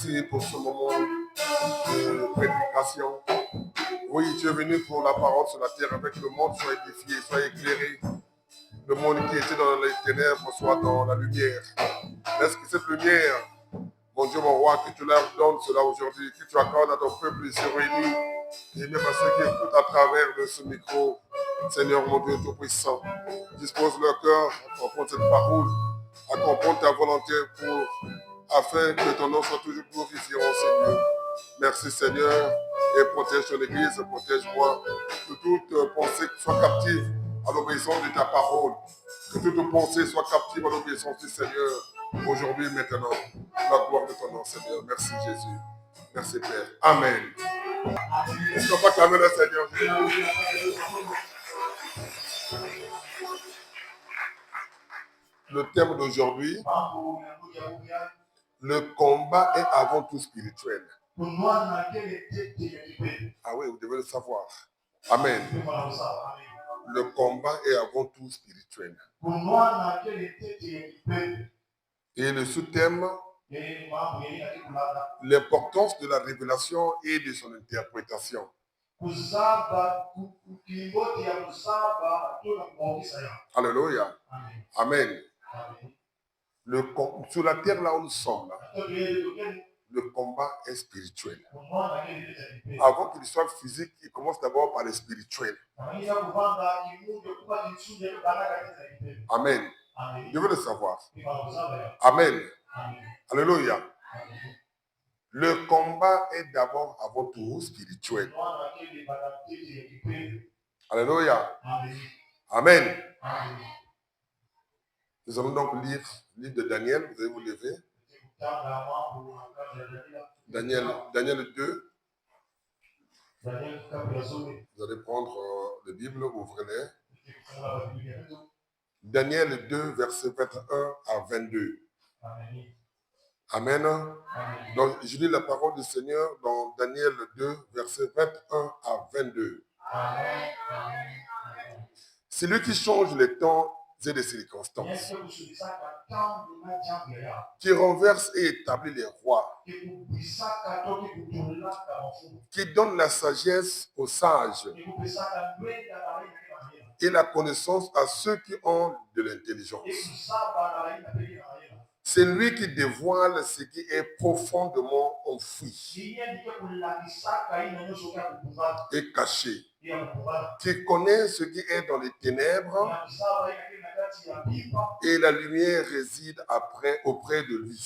Merci pour ce moment de prédication. Oui, tu es venu pour la parole sur la terre avec le monde soit édifié, soit éclairé. Le monde qui était dans les ténèbres soit dans la lumière. Est-ce que cette lumière, mon Dieu, mon roi, que tu leur donnes cela aujourd'hui, que tu accordes à ton peuple ici réuni, et même à ceux qui écoutent à travers de ce micro, Seigneur mon Dieu Tout-Puissant, dispose leur cœur à comprendre cette parole, à comprendre ta volonté afin que ton nom soit toujours glorifié, oh Seigneur. Merci Seigneur, et protège ton Église, protège-moi que toute pensée soit captive à l'obéissance de ta parole, que toute pensée soit captive à l'obéissance du Seigneur, aujourd'hui, maintenant, la gloire de ton nom, Seigneur. Merci Jésus, merci Père. Amen. Est-ce qu'on va clamer le Seigneur Jésus? Le thème d'aujourd'hui, le combat est avant tout spirituel. Ah oui, vous devez le savoir. Amen. Le combat est avant tout spirituel. Et le sous-thème, l'importance de la révélation et de son interprétation. Alléluia. Amen. Sur la terre là où nous sommes, là, le combat est spirituel. Avant qu'il soit physique, il commence d'abord par le spirituel. Amen. Je veux le savoir. Amen. Alléluia. Le combat est d'abord avant tout spirituel. Alléluia. Amen. Nous allons donc lire le livre de Daniel. Vous allez vous lever. Daniel 2. Vous allez prendre la Bible, ouvrez-les. Daniel 2, versets 21 à 22. Amen. Donc, je lis la parole du Seigneur dans Daniel 2, versets 21 à 22. C'est lui qui change les temps et les circonstances, qui renverse et établit les rois, qui donne la sagesse aux sages et la connaissance à ceux qui ont de l'intelligence. C'est lui qui dévoile ce qui est profondément enfoui et caché, qui connaît ce qui est dans les ténèbres, et la lumière réside auprès de lui.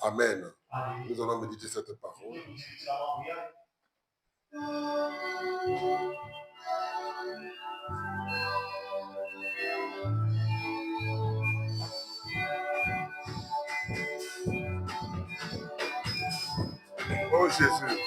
Amen. Nous allons méditer cette parole. Oh Jésus.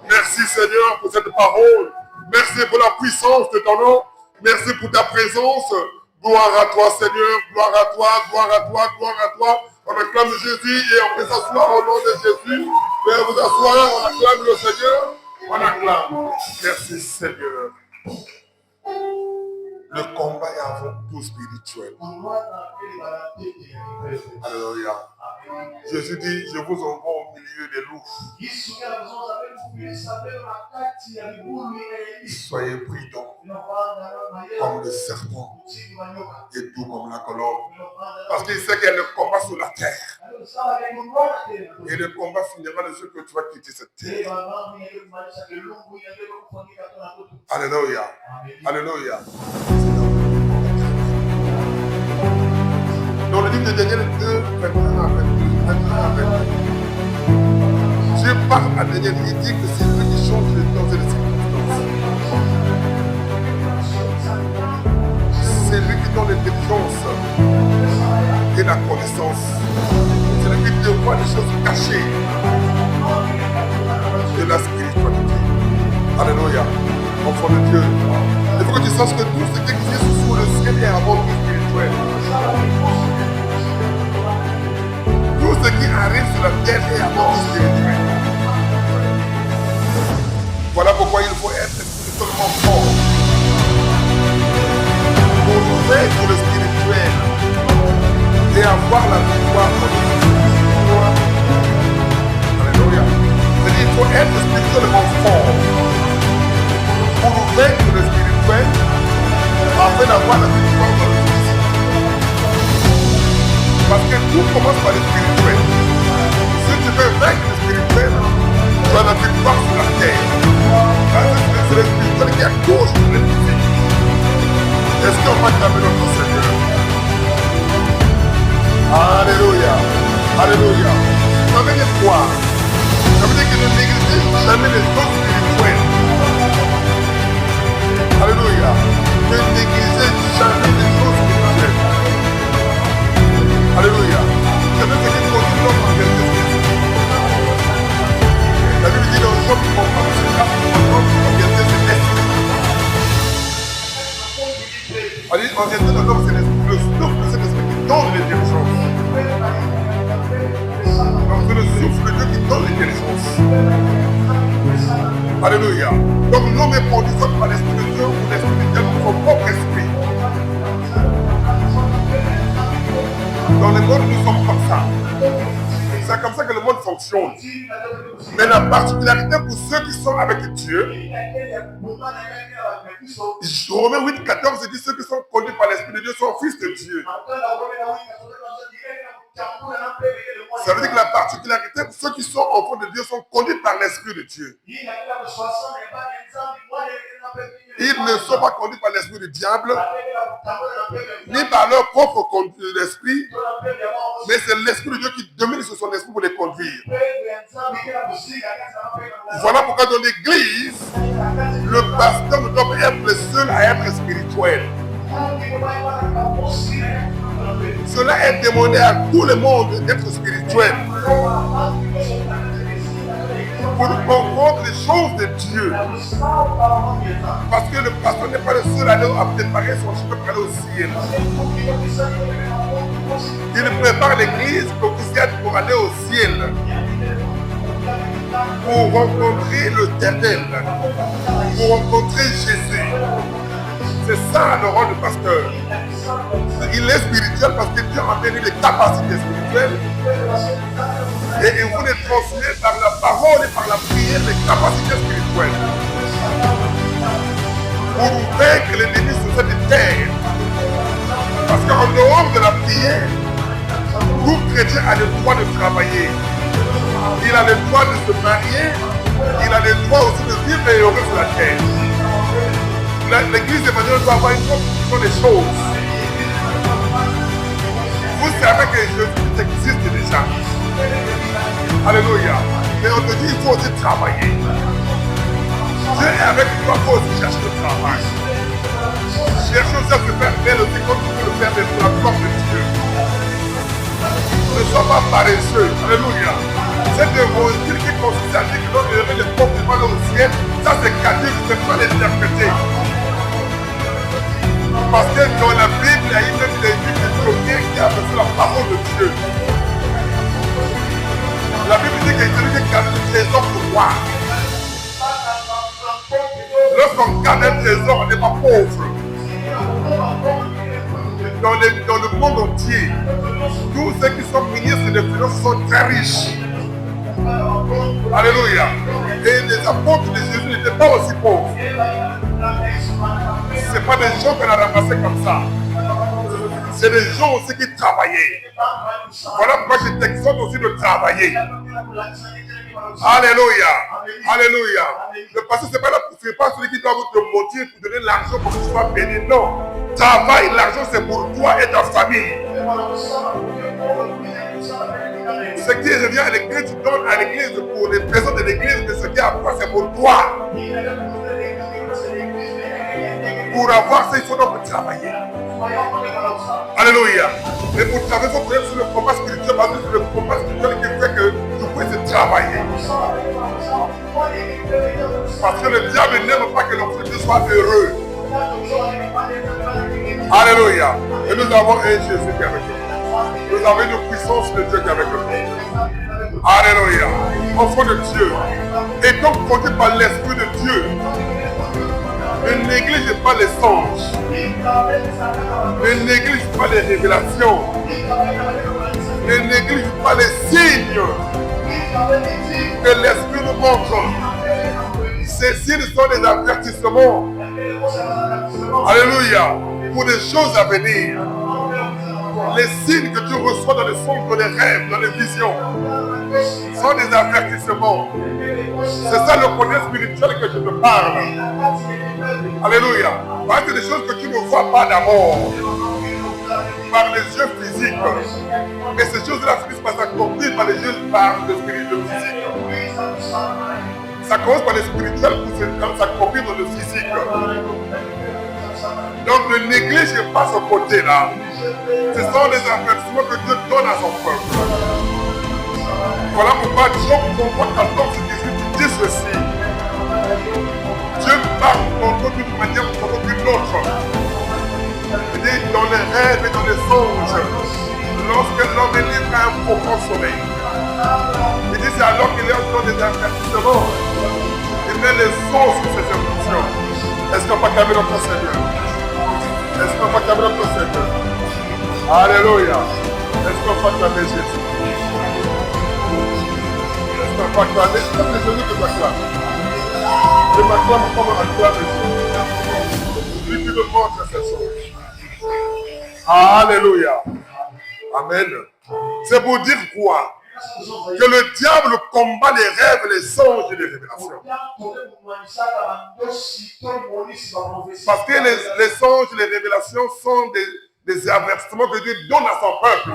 Merci Seigneur pour cette parole. Merci pour la puissance de ton nom. Merci pour ta présence. Gloire à toi Seigneur. Gloire à toi, gloire à toi, gloire à toi. On acclame Jésus et on peut s'asseoir au nom de Jésus. Veuillez vous asseoir, on acclame le Seigneur. On acclame. Merci Seigneur. Le combat est avant tout spirituel. Alléluia. Jésus dit, je vous envoie au milieu des loups. Soyez prudents comme le serpent et doux comme la colombe. Parce qu'il sait qu'il y a le combat sur la terre. Et le combat finira le jour que tu vas quitter cette terre. Alléluia. Alléluia. Dans le livre de Daniel 2, 21 à 22, Dieu parle à Daniel, il dit que c'est lui qui change les temps et les circonstances. C'est lui qui donne l'intelligence et la connaissance. C'est lui qui te voit les choses cachées de la spiritualité. Alléluia. Enfant de Dieu. Il faut que tu saches que tout ce qui existe sous le ciel est avant tout spirituel. Tout ce qui arrive sur la terre est avant tout spirituel. Voilà pourquoi il faut être spirituellement fort. Pour vaincre le spirituel et avoir la victoire pour le spirituel. Alléluia. C'est-à-dire qu'il faut être spirituellement fort. Pour vaincre le spirituel afin d'avoir la victoire dans le physique. Parce que tout commence par le spirituel. Si tu veux vaincre le spirituel, tu as la victoire sur la terre. C'est le spirituel qui accouche sur le physique. Est-ce qu'on va clamer notre Seigneur? Alléluia. Alléluia. Ça veut dire quoi? Ça veut dire que ne négligez jamais les choses spirituelles. Alléluia. Ne négligez jamais les choses spirituelles. Alléluia. C'est ce qui conduit l'homme en quelque chose. La Bible dit dans Job, mon homme se casse en réalité c'est l'esprit. En réalité, dans l'homme, c'est l'esprit. Le souffle, c'est l'esprit qui donne l'intelligence. Donc c'est le souffle de Dieu qui donne l'intelligence. Alléluia. Donc l'homme est conduit soit par l'esprit de Dieu ou l'esprit de Dieu, son propre esprit. Dans le monde, nous sommes comme ça. C'est comme ça que le monde fonctionne. Mais la particularité pour ceux qui sont avec Dieu, Romains 8, 14 dit ceux qui sont conduits par l'Esprit de Dieu sont fils de Dieu. Ça veut dire que la particularité pour ceux qui sont enfants de Dieu sont conduits par l'Esprit de Dieu. Ils ne sont pas conduits par l'esprit du diable, ni par leur propre esprit, mais c'est l'Esprit de Dieu qui domine sur son esprit pour les conduire. Voilà pourquoi dans l'église, le pasteur ne doit pas être le seul à être spirituel. Cela est demandé à tout le monde d'être spirituel. Pour comprendre les choses de Dieu. Parce que le pasteur n'est pas le seul à préparer son chemin pour aller au ciel. Il prépare l'église pour aller au ciel. Pour rencontrer l'Éternel. Pour rencontrer Jésus. C'est ça le rôle du pasteur. Il est spirituel parce que Dieu a donné les capacités spirituelles. Et il vous les transmet par la parole et par la prière les capacités spirituelles. Pour vaincre l'ennemi sur cette terre. Parce qu'en dehors de la prière, tout chrétien a le droit de travailler. Il a le droit de se marier. Il a le droit aussi de vivre et heureux sur la terre. L'église évangélique doit avoir une autre des choses. Vous savez que Mais on te dit, il faut aussi travailler. Dieu est avec toi, il faut aussi chercher le travail. Cherche aussi à se faire belle aussi comme tu peux le faire pour la gloire de Dieu. Ne sois pas paresseux. Alléluia. Cette évangile qui consiste à dire que l'on aurait les portes du mal au ciel, ça c'est caduc, je ne peux pas l'interpréter. Parce que dans la Bible, il y a une des premiers qui a reçu la parole de Dieu. La Bible dit que celui qui garde le trésor pour voir. Lorsqu'on garde un trésor, on n'est pas pauvre. Dans le monde entier, tous ceux qui sont ministres de finances sont très riches. Alléluia. Et les apôtres de Jésus n'étaient pas aussi pauvres. Ce n'est pas des gens qu'on a ramassés comme ça. C'est des gens aussi qui travaillaient. Voilà pourquoi je t'exhorte aussi de travailler. Alléluia. Alléluia. Le passé, ce n'est pas celui qui doit te motiver pour donner l'argent pour que tu sois béni. Non. Travail, l'argent, c'est pour toi et ta famille. Ce qui revient à l'église, tu donnes à l'église pour les personnes de l'église, mais ce qui apprend, c'est pour toi. Pour avoir ça, il faut donc travailler. Alléluia. Mais pour travailler, il faut connaître sur le combat spirituel, parce que c'est le combat spirituel qui fait que tu puisses travailler. Parce que le diable n'aime pas que l'enfant de Dieu soit heureux. Alléluia. Et nous avons un Jésus qui est avec nous. Nous avons une puissance de Dieu qui est avec nous. Alléluia. Enfant de Dieu. Et donc conduit par l'Esprit de Dieu. Ne néglige pas les songes. Ne néglige pas les révélations. Ne néglige pas les signes que l'Esprit nous montre. Ces signes sont des avertissements. Alléluia. Pour des choses à venir. Les signes que tu reçois dans les songes, dans les rêves, dans les visions sont des avertissements. C'est ça le côté spirituel que je te parle. Alléluia. Parce que des choses que tu ne vois pas d'abord par les yeux physiques. Mais ces choses-là finissent par s'accomplir par les yeux, par le physique. Ça commence par le spirituel pour s'accomplir dans le physique. Donc ne néglige pas ce côté-là. Ce sont des avertissements que Dieu donne à son peuple. Voilà pourquoi Job 14, 18 dit ceci. Dieu parle contre d'une manière ou contre d'une autre. Il dit dans les rêves et dans les songes, lorsque l'homme est livré à un profond sommeil. Il dit c'est alors qu'il leur donne des avertissements. Il met les sons sur ses instructions. Est-ce qu'on va calmer notre Seigneur? Est-ce qu'on va calmer notre Seigneur? Alléluia. Est-ce qu'on va calmer Jésus? Est-ce qu'on va calmer? Est-ce que c'est Jésus qui m'acclame? Je m'acclame comme on acclame Jésus. Lui qui me montre ces choses. Alléluia. Amen. C'est pour dire quoi? Que le diable combat les rêves, les songes et les révélations. Parce que les songes et les révélations sont des avertissements que Dieu donne à son peuple.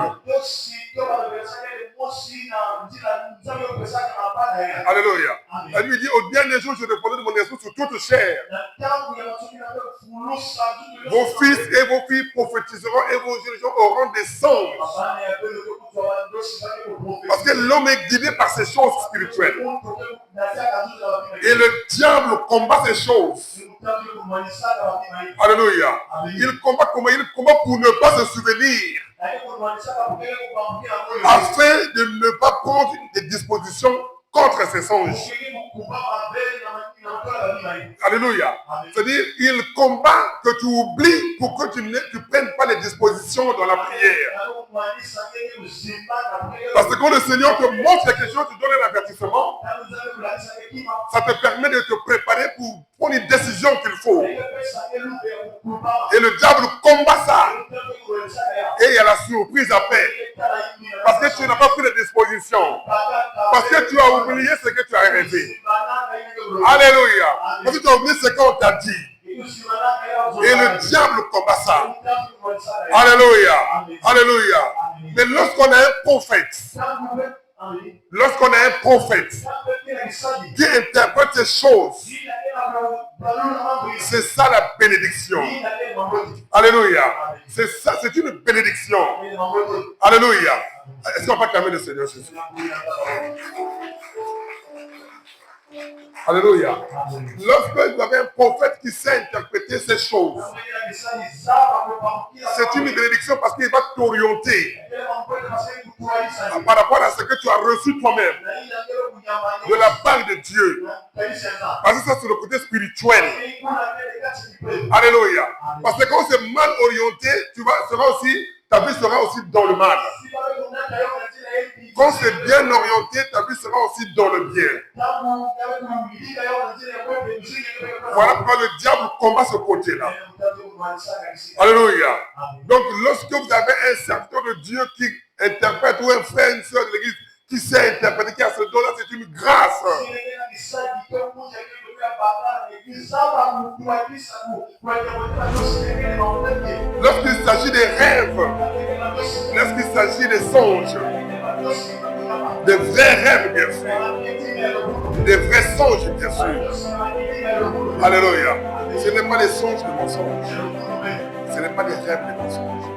Alléluia. Elle lui dit, au dernier jour, je répondrai de mon esprit sur toute chair. Vos fils et vos filles prophétiseront et vos dirigeants auront des songes. Parce que l'homme est guidé par ces choses spirituelles. Et le diable combat ces choses. Alléluia. Il combat comment? Il combat pour ne pas se souvenir. Afin de ne pas prendre des dispositions contre ces songes. Alléluia. C'est-à-dire, il combat que tu oublies pour que tu ne prennes pas les dispositions dans la prière. Parce que quand le Seigneur te montre quelque chose, tu donnes un avertissement, ça te permet de te préparer pour prendre une décision qu'il faut. Et le diable combat ça. Et il y a la surprise après. Parce que tu n'as pas pris les dispositions. Parce que tu as oublié ce que tu as rêvé. Alléluia. Parce que tu as oublié ce qu'on t'a dit. Et le diable combat ça. Alléluia. Alléluia. Mais lorsqu'on a un prophète Lorsqu'on a un prophète qui interprète ces choses, c'est ça la bénédiction. Alléluia. C'est ça, c'est une bénédiction. Alléluia. Est-ce qu'on peut acclamer le Seigneur Jésus? Alléluia. Lorsque vous avez un prophète qui sait interpréter ces choses, c'est une bénédiction parce qu'il va t'orienter par rapport à ce que tu as reçu toi-même de la part de Dieu. Parce que ça, c'est le côté spirituel. Alléluia. Parce que quand c'est mal orienté, ta vie sera aussi dans le mal. Quand c'est bien orienté, ta vie sera aussi dans le bien. Voilà pourquoi le diable combat ce côté-là. Alléluia. Donc, lorsque vous avez un serviteur de Dieu qui interprète ou un frère, une soeur de l'église qui sait interpréter, qui a ce don-là, c'est une grâce. Lorsqu'il s'agit des rêves, lorsqu'il s'agit des songes, des vrais rêves, bien sûr, des vrais songes, bien sûr. Alléluia. Ce n'est pas des songes de mensonges. Ce n'est pas des rêves de mensonges.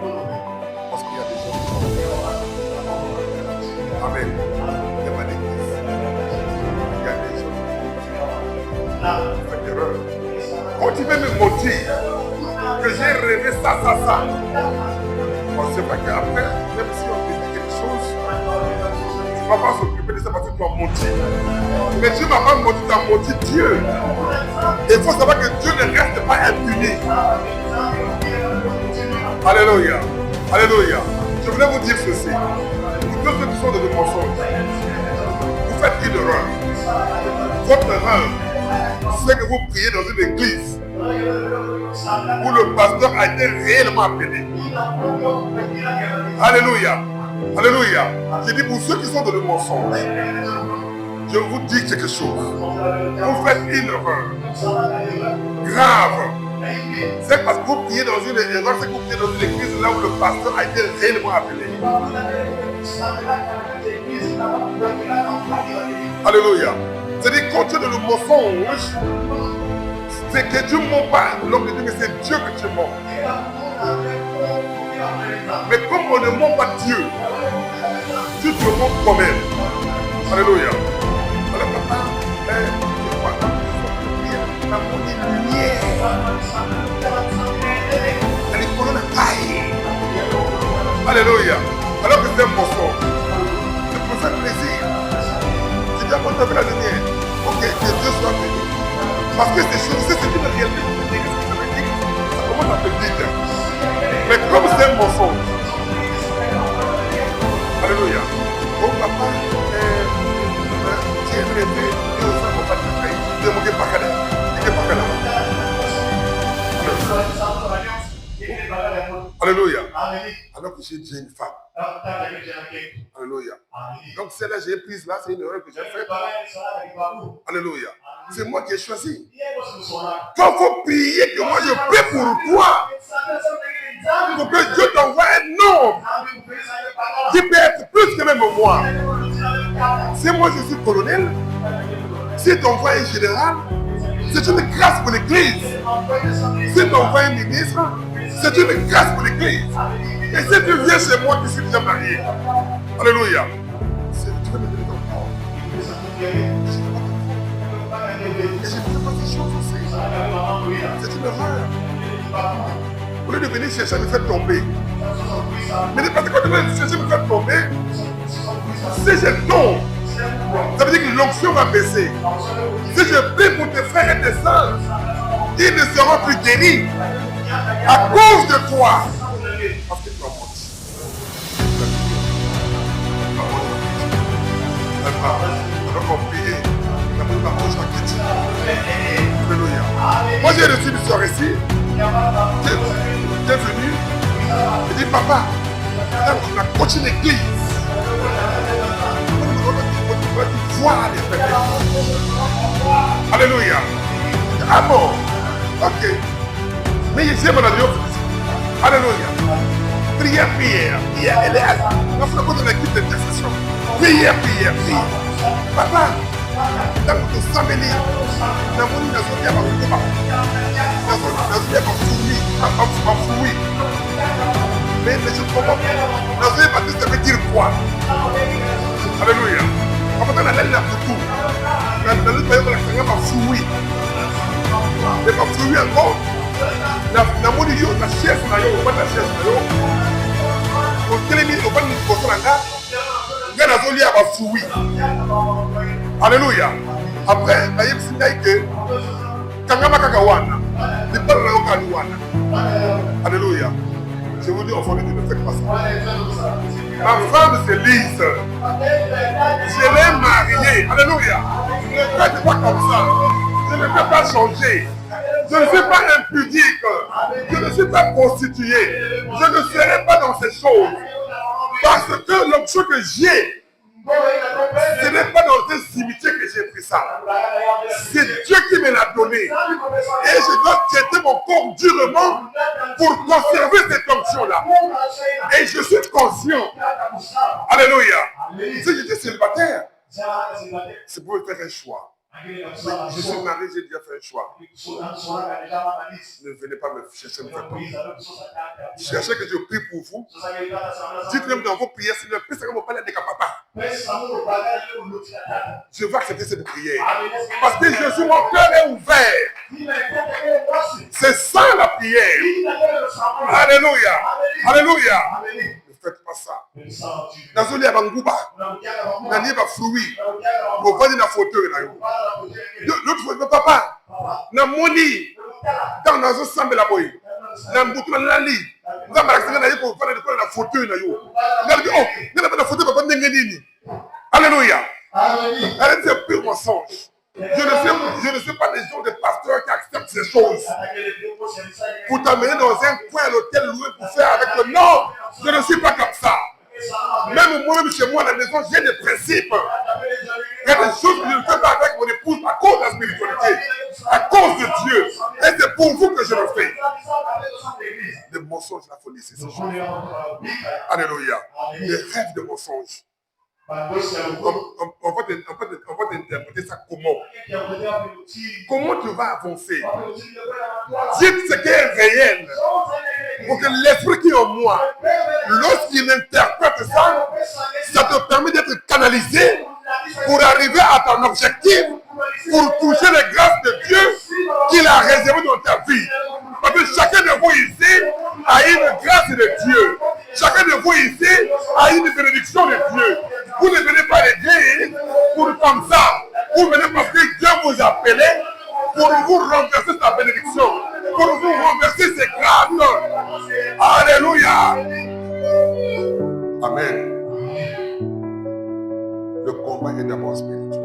Parce qu'il y a des gens qui sont. Amen. Il n'y a pas d'église. Il y a des gens qui font des erreurs. Quand tu veux me mentir que j'ai rêvé ça, bon, c'est vrai qu'après, même si on te dit quelque chose, tu ne vas pas s'occuper de ça parce que tu as menti. Mais Dieu ne m'a pas menti, tu as menti Dieu. Et il faut savoir que Dieu ne reste pas impuni. Alléluia. Alléluia. Je voulais vous dire ceci. Pour tous ceux qui sont dans le mensonge, vous faites une erreur. Votre erreur, c'est que vous priez dans une église où le pasteur a été réellement appelé. Alléluia. Alléluia. Je dis pour ceux qui sont dans le mensonge, je vous dis quelque chose. Vous faites une erreur grave. C'est parce que vous priez dans une erreur, c'est que vous priez dans une église là où le pasteur a été réellement appelé. Alléluia. C'est-à-dire quand tu es dans le mensonge, c'est que Dieu ne ment pas. L'homme de Dieu, mais c'est Dieu que tu mens. Mais comme on ne ment pas Dieu, tu te mens toi-même. Alléluia. Alors papa, je crois que la lumière. Elle est pour la taille. Alléluia. Alors que c'est un mensonge. C'est pour faire plaisir. Tu dis à moi, tu as vu la lumière. Ok, que Dieu soit béni. Parce que ces choses, c'est une réalité. Ça commence à te dire. Mais comme c'est un mensonge. Alléluia. Oh papa, tu es rêvé. Et au sein de mon papa, tu es moqué par là. Alléluia. Alors que j'ai déjà une femme. Alléluia. Donc celle-là, j'ai prise là, c'est une erreur que j'ai faite. Alléluia. C'est moi qui ai choisi. Quand il faut prier que moi je prie pour toi, pour que Dieu t'envoie un homme qui peut être plus que même moi. Si moi je suis colonel, si tu envoies un général, c'est une grâce pour l'église. Si tu envoies un ministre, c'est une grâce pour l'église. Et si tu viens chez moi qui suis déjà marié, alléluia, tu vas me donner ton corps. Et je ne fais pas ces choses aussi. C'est une erreur. Au lieu de venir chercher à me faire tomber. Mais parce que quand tu viens chercher à me faire tomber, si je tombe, ça veut dire que l'onction va baisser. Si je prie pour tes frères et tes sœurs, ils ne seront plus guéris à cause de toi. Parce que tu as menti. Alors qu'on priait, la bouche a quitté. Alléluia. Moi j'ai reçu une soirée ici. Qui est venue. Il dit papa, on a continué l'église. Voir les péchés. Alléluia. Ah bon. Ok. Mais ici, mon Dieu. Alléluia. Prière. Elle est à l'équipe d'intercession. Prière. Papa, dans le samedi, dans mon mais je comprends pas. Ça veut dire quoi? Alléluia. Papa, dans la laine, la photo. Dans le pays de la Seigneur, ma fouille. Et ma fouille encore. La moni yo, la chaise, la chaise. Au télémi, au bas de l'autre, la zone à ma fouille. Alléluia. Après, la yem s'est que Kangama Kakawana, les parents au Kalouana. Alléluia. Je vous dis, enfant de Dieu, ne faites pas ça. Ma femme, c'est Lise. Je l'ai mariée. Alléluia. Ne faites pas comme ça. Je ne peux pas changer. Je ne suis pas impudique. Je ne suis pas prostitué. Je ne serai pas dans ces choses. Parce que l'option que j'ai, ce n'est pas dans un cimetière que j'ai pris ça. C'est Dieu qui me l'a donné. Et je dois traiter mon corps durement pour conserver cette onction-là. Et je suis conscient. Alléluia. Si j'étais célibataire, c'est pour faire un choix. Je suis marié, j'ai déjà fait un choix. Ne venez pas me chercher, me faire peur. Cherchez que je prie pour vous. Dites-le dans vos prières, Seigneur, prie que mon père n'est papa. Je vais accepter cette prière. Parce que Jésus, mon cœur est ouvert. C'est ça la prière. Alléluia. Alléluia. Ne faites pas ça. Nazoli ya banguba. Nani ba fruit. Au bas de la fauteuil là. L'autre fois, papa. Na moni. Dans nazo sambe la boy. Na mbutu na lali. Nga marakanga na yiko fana de la fauteuil na yo. Nga dit oh, nga na fauteuil papa ndenge nini. Alléluia. Arrête ce pur mensonge. Je ne sais pas des gens, des pasteurs qui acceptent ces choses. Pour t'amener dans un coin à l'hôtel loué pour faire avec le non. Je ne suis pas comme ça. Même moi-même chez moi à la maison, j'ai des principes. Il y a des choses que je ne fais pas avec mon épouse à cause de la spiritualité, à cause de Dieu. Et c'est pour vous que je le fais. Les mensonges, la folie, c'est ces choses. Alléluia. Les rêves de mensonges. On va t'interpréter ça comment? Comment tu vas avancer? Dites ce qui est réel. Pour que l'esprit qui est en moi, lorsqu'il interprète ça, ça te permet d'être canalisé pour arriver à ton objectif, pour toucher les grâces de Dieu qu'il a réservées dans ta vie. Parce que chacun de vous ici a une grâce de Dieu. Chacun de vous ici a une bénédiction de Dieu. Vous ne venez pas l'église pour comme ça. Vous venez parce que Dieu vous a appelé pour vous renverser sa bénédiction, pour vous renverser ses grâces. Alléluia. Amen. Le combat est d'abord spirituel.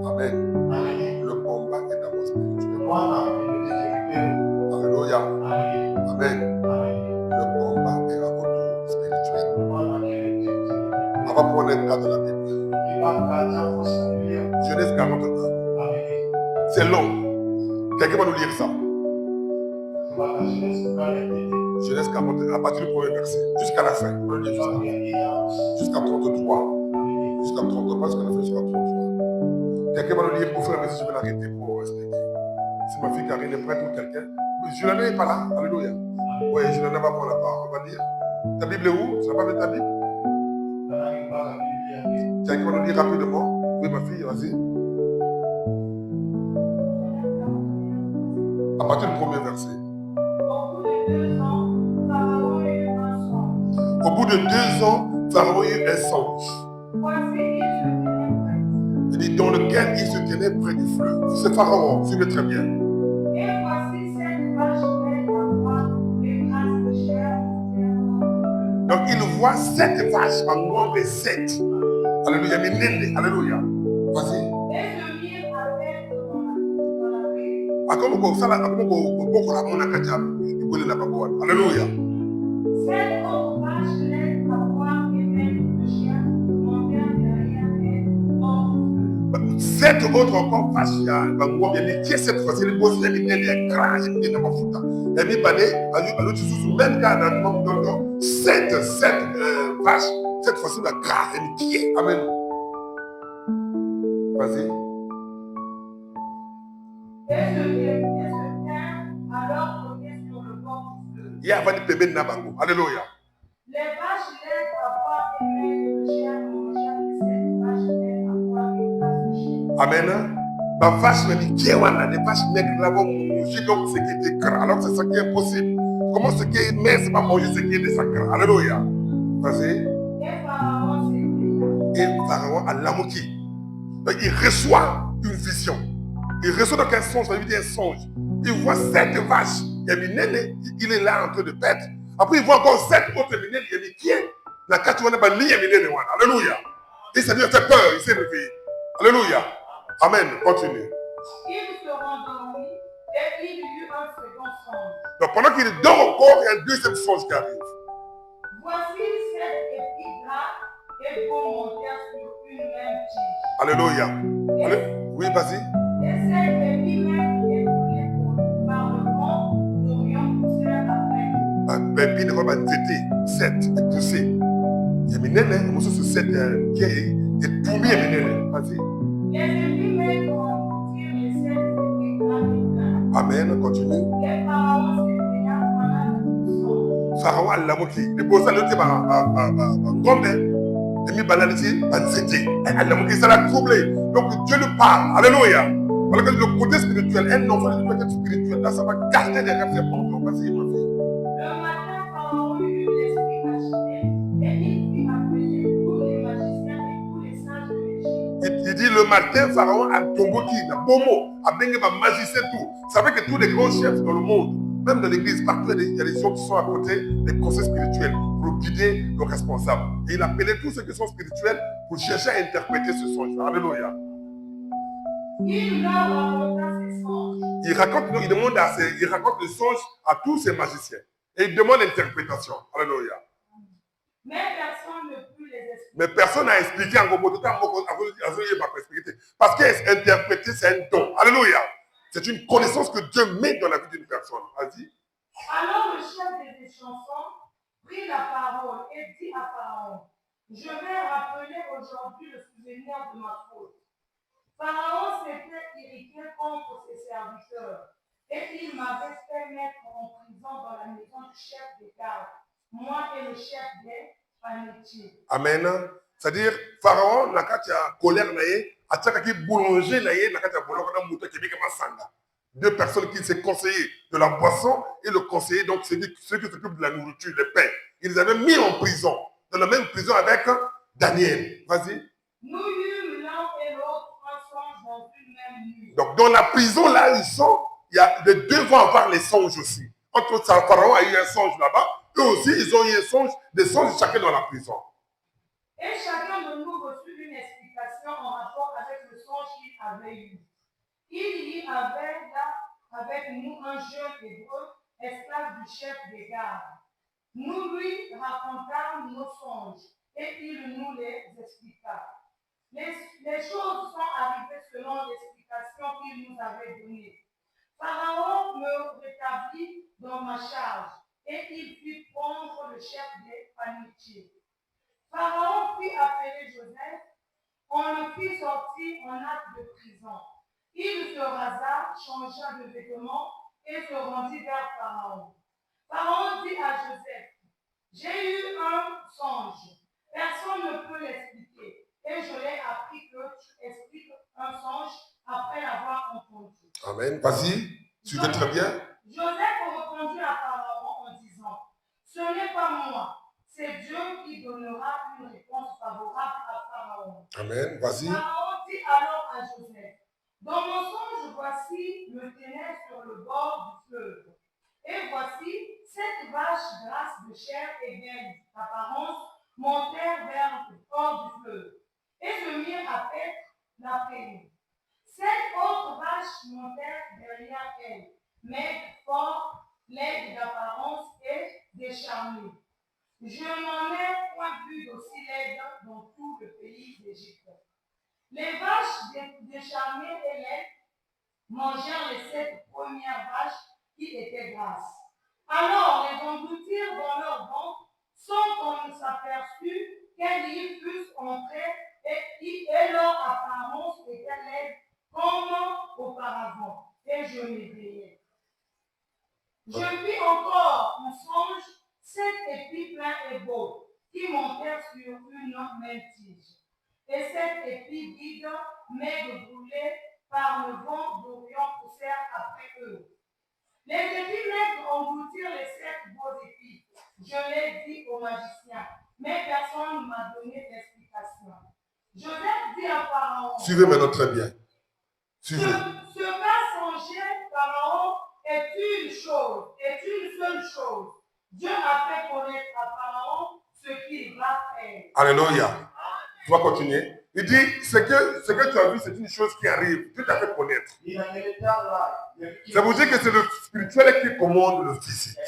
Amen. Le combat est d'abord spirituel. Alléluia. Amen. Le combat est d'abord spirituel. On va prendre un cas de la Bible. Genèse 41. C'est long. Quelqu'un va nous lire ça. Genèse 41, à partir du premier verset, jusqu'à la fin. On va le lire jusqu'à 33. Jusqu'à 33, jusqu'à la fin, jusqu'à 33. Quelqu'un va nous lire pour faire la mesure, je vais l'arrêter pour expliquer. Si ma fille Karine est prête ou quelqu'un. Julien n'est pas là. Alléluia. Oui, Julien va prendre la parole. On va lire. Ta Bible est où? Tu n'as pas vu ta Bible? Quelqu'un va nous lire rapidement. Oui, ma fille, vas-y. À partir du premier verset. Au bout de 2 ans, Pharaon eut un songe. Il dit dans lequel il se tenait près du fleuve. C'est Pharaon, suivez très bien. Et voici cette vache belle d'enfant et grasse de chair. Donc il voit 7 vaches en nombre de 7. Alléluia, alléluia. Vas-y. Et se mirent avec dans la paix. Alléluia. Cette autre vache laisse avoir et même de chien montèrent derrière elle. 7 autres encore vaches, il y a Bango, il y a qui cette fois-ci, les bosses, il y a des crash, il y a des mafuta. Il y a des banés, à l'autre sous même cas, dans le monde, 7 vaches, cette fois-ci, la crash, il y a qui est. Amen. Vas-y. Et ce vient alors bloqué sur le bord du fleuve. Il y a un bébé de Nabango. Alléluia. Les vaches laides avoir aimé le chien mangeant de cette vache laide avoir une grâce de chien. Amen. Ma vache me dit, qui est là, les vaches maigres là-bas, manger comme ce qui était gras. Alors c'est ça qui est impossible. Comment ce qui est mince, c'est pas manger ce qui est désagréable. Alléluia. Vas-y. Et Pharaon s'écria. Et Pharaon a l'amouki. Il reçoit une vision. Il reçoit donc un songe, ça veut dire un songe. Il voit 7 vaches. Il y a mis Néné, il est là en train de paître. Après, il voit encore 7 autres Néné, il y a mis qui est. La 4 il y a mis Néné. Alléluia. Il s'est dit, fait peur, il s'est réveillé. Alléluia. Amen. Continue. Il se rendormit et il eut un second songe. Donc pendant qu'il dort encore, il y a un deuxième songe qui arrive. Voici 7 épis gras et beaux montèrent sur une même tige. Alléluia. Oui, vas-y. Et 7 épis même écoulés par le vent d'Orient poussèrent après. Ben, puis, il va m'intéter. 7 et pousser. Il y a mis Néné, il y a 7 qui est tout bien, Néné. Vas-y. Les épis même engloutirent les 7 épis gras et pleins. Amen, continue. Et Pharaon s'écria voilà le songe. Pharaon a l'amour qui est posé à l'autre, comme il mis banalité, banzété. A l'amour qui s'est troublé. Donc Dieu le parle. Alléluia. Voilà que le côté spirituel, un enfant ne peut être spirituel. Là, ça va garder des rêves importants. Vas-y, ma fille. Le matin, Pharaon eut l'esprit agité et il fit appeler tous les magiciens et tous les sages de l'Égypte. Il dit le matin, Pharaon a tombé qui, a Bomo, a bien magicien tout. Ça fait que tous les grands chefs dans le monde, même dans l'église, partout, il y a des gens qui sont à côté des conseils spirituels pour guider le responsable. Et il appelait tous ceux qui sont spirituels pour chercher à interpréter ce songe. Alléluia. Il leur raconta ses songes. Il raconte le songe à tous ces magiciens. Et il demande l'interprétation. Alléluia. Mais personne ne put les expliquer. Mais personne n'a expliqué en gros parce qu'interpréter, c'est un don. Alléluia. C'est une connaissance que Dieu met dans la vie d'une personne. Vas-y. Alors le chef des échansons prit la parole et dit à Pharaon, je vais rappeler aujourd'hui le souvenir de ma faute. Pharaon s'était irrité contre ses serviteurs et il m'avait fait mettre en prison dans la maison du chef des gardes, moi et le chef des panétiers. Amen. C'est-à-dire, Pharaon n'a qu'à colère, à chaque boulanger, n'a qu'à boulanger, deux personnes qui s'est conseillé de la boisson et le conseiller, donc c'est ceux qui s'occupent de la nourriture, les pains. Ils les avaient mis en prison, dans la même prison avec Daniel. Vas-y. Nous eûmes l'un et l'autre un songe dans une même nuit. Donc dans la prison là, ils sont, les deux vont avoir les songes aussi. Entre ça, Pharaon a eu un songe là-bas, eux aussi ils ont eu un songe, des songes chacun dans la prison. Et chacun de nous reçut une explication en rapport avec le songe qu'il avait eu. Il y avait là avec nous un jeune hébreu, esclave du chef des gardes. Nous lui racontâmes nos songes et il nous les expliqua. Les choses sont arrivées selon l'explication qu'il nous avait donnée. Pharaon me rétablit dans ma charge et il fit prendre le chef des panétiers. Pharaon fit appeler Joseph, on le fit sortir en acte de prison. Il se rasa, changea de vêtements et se rendit vers Pharaon. Pharaon dit à Joseph, j'ai eu un songe, personne ne peut l'expliquer. Et je l'ai appris que tu expliques un songe après l'avoir entendu. Amen. Vas-y, tu veux très bien. Joseph répondit à Pharaon en disant, ce n'est pas moi, c'est Dieu qui donnera une réponse favorable à Pharaon. Amen. Vas-y. Pharaon dit alors à Joseph, dans mon songe, voici me tenait sur le bord du fleuve. Et voici, 7 vaches grasses de chair et belles d'apparence montèrent vers le bord du fleuve et se mirent à paître d'après nous. 7 autres vaches montèrent derrière elles, maigres, fortes, laides d'apparence et décharnées. Je n'en ai point vu d'aussi laide dans tout le pays d'Égypte. Les vaches décharnées et laides mangèrent les 7 premières vaches qui étaient grasses. Alors les engloutirent dans leur ventre sans qu'on ne s'aperçût qu'elles y fussent entrées et leur apparence était laide comme auparavant. Et je m'éveillai. Je vis encore en songe 7 épis pleins et beaux qui montèrent sur une même tige. Et 7 épis vides, maigres brûlés par le vent d'Orient poussèrent après eux. Les épis maigres engloutirent les 7 beaux épis. Je l'ai dit au magicien, mais personne ne m'a donné d'explication. Joseph dit à Pharaon. Suivez maintenant très bien. Suivez. Ce qu'a songé Pharaon est une seule chose. Dieu a fait connaître à Pharaon ce qu'il va faire. Alléluia. Tu vas continuer. Il dit, ce que tu as vu, c'est une chose qui arrive. Dieu t'a fait connaître. Ça veut dire que c'est le spirituel qui commande le physique.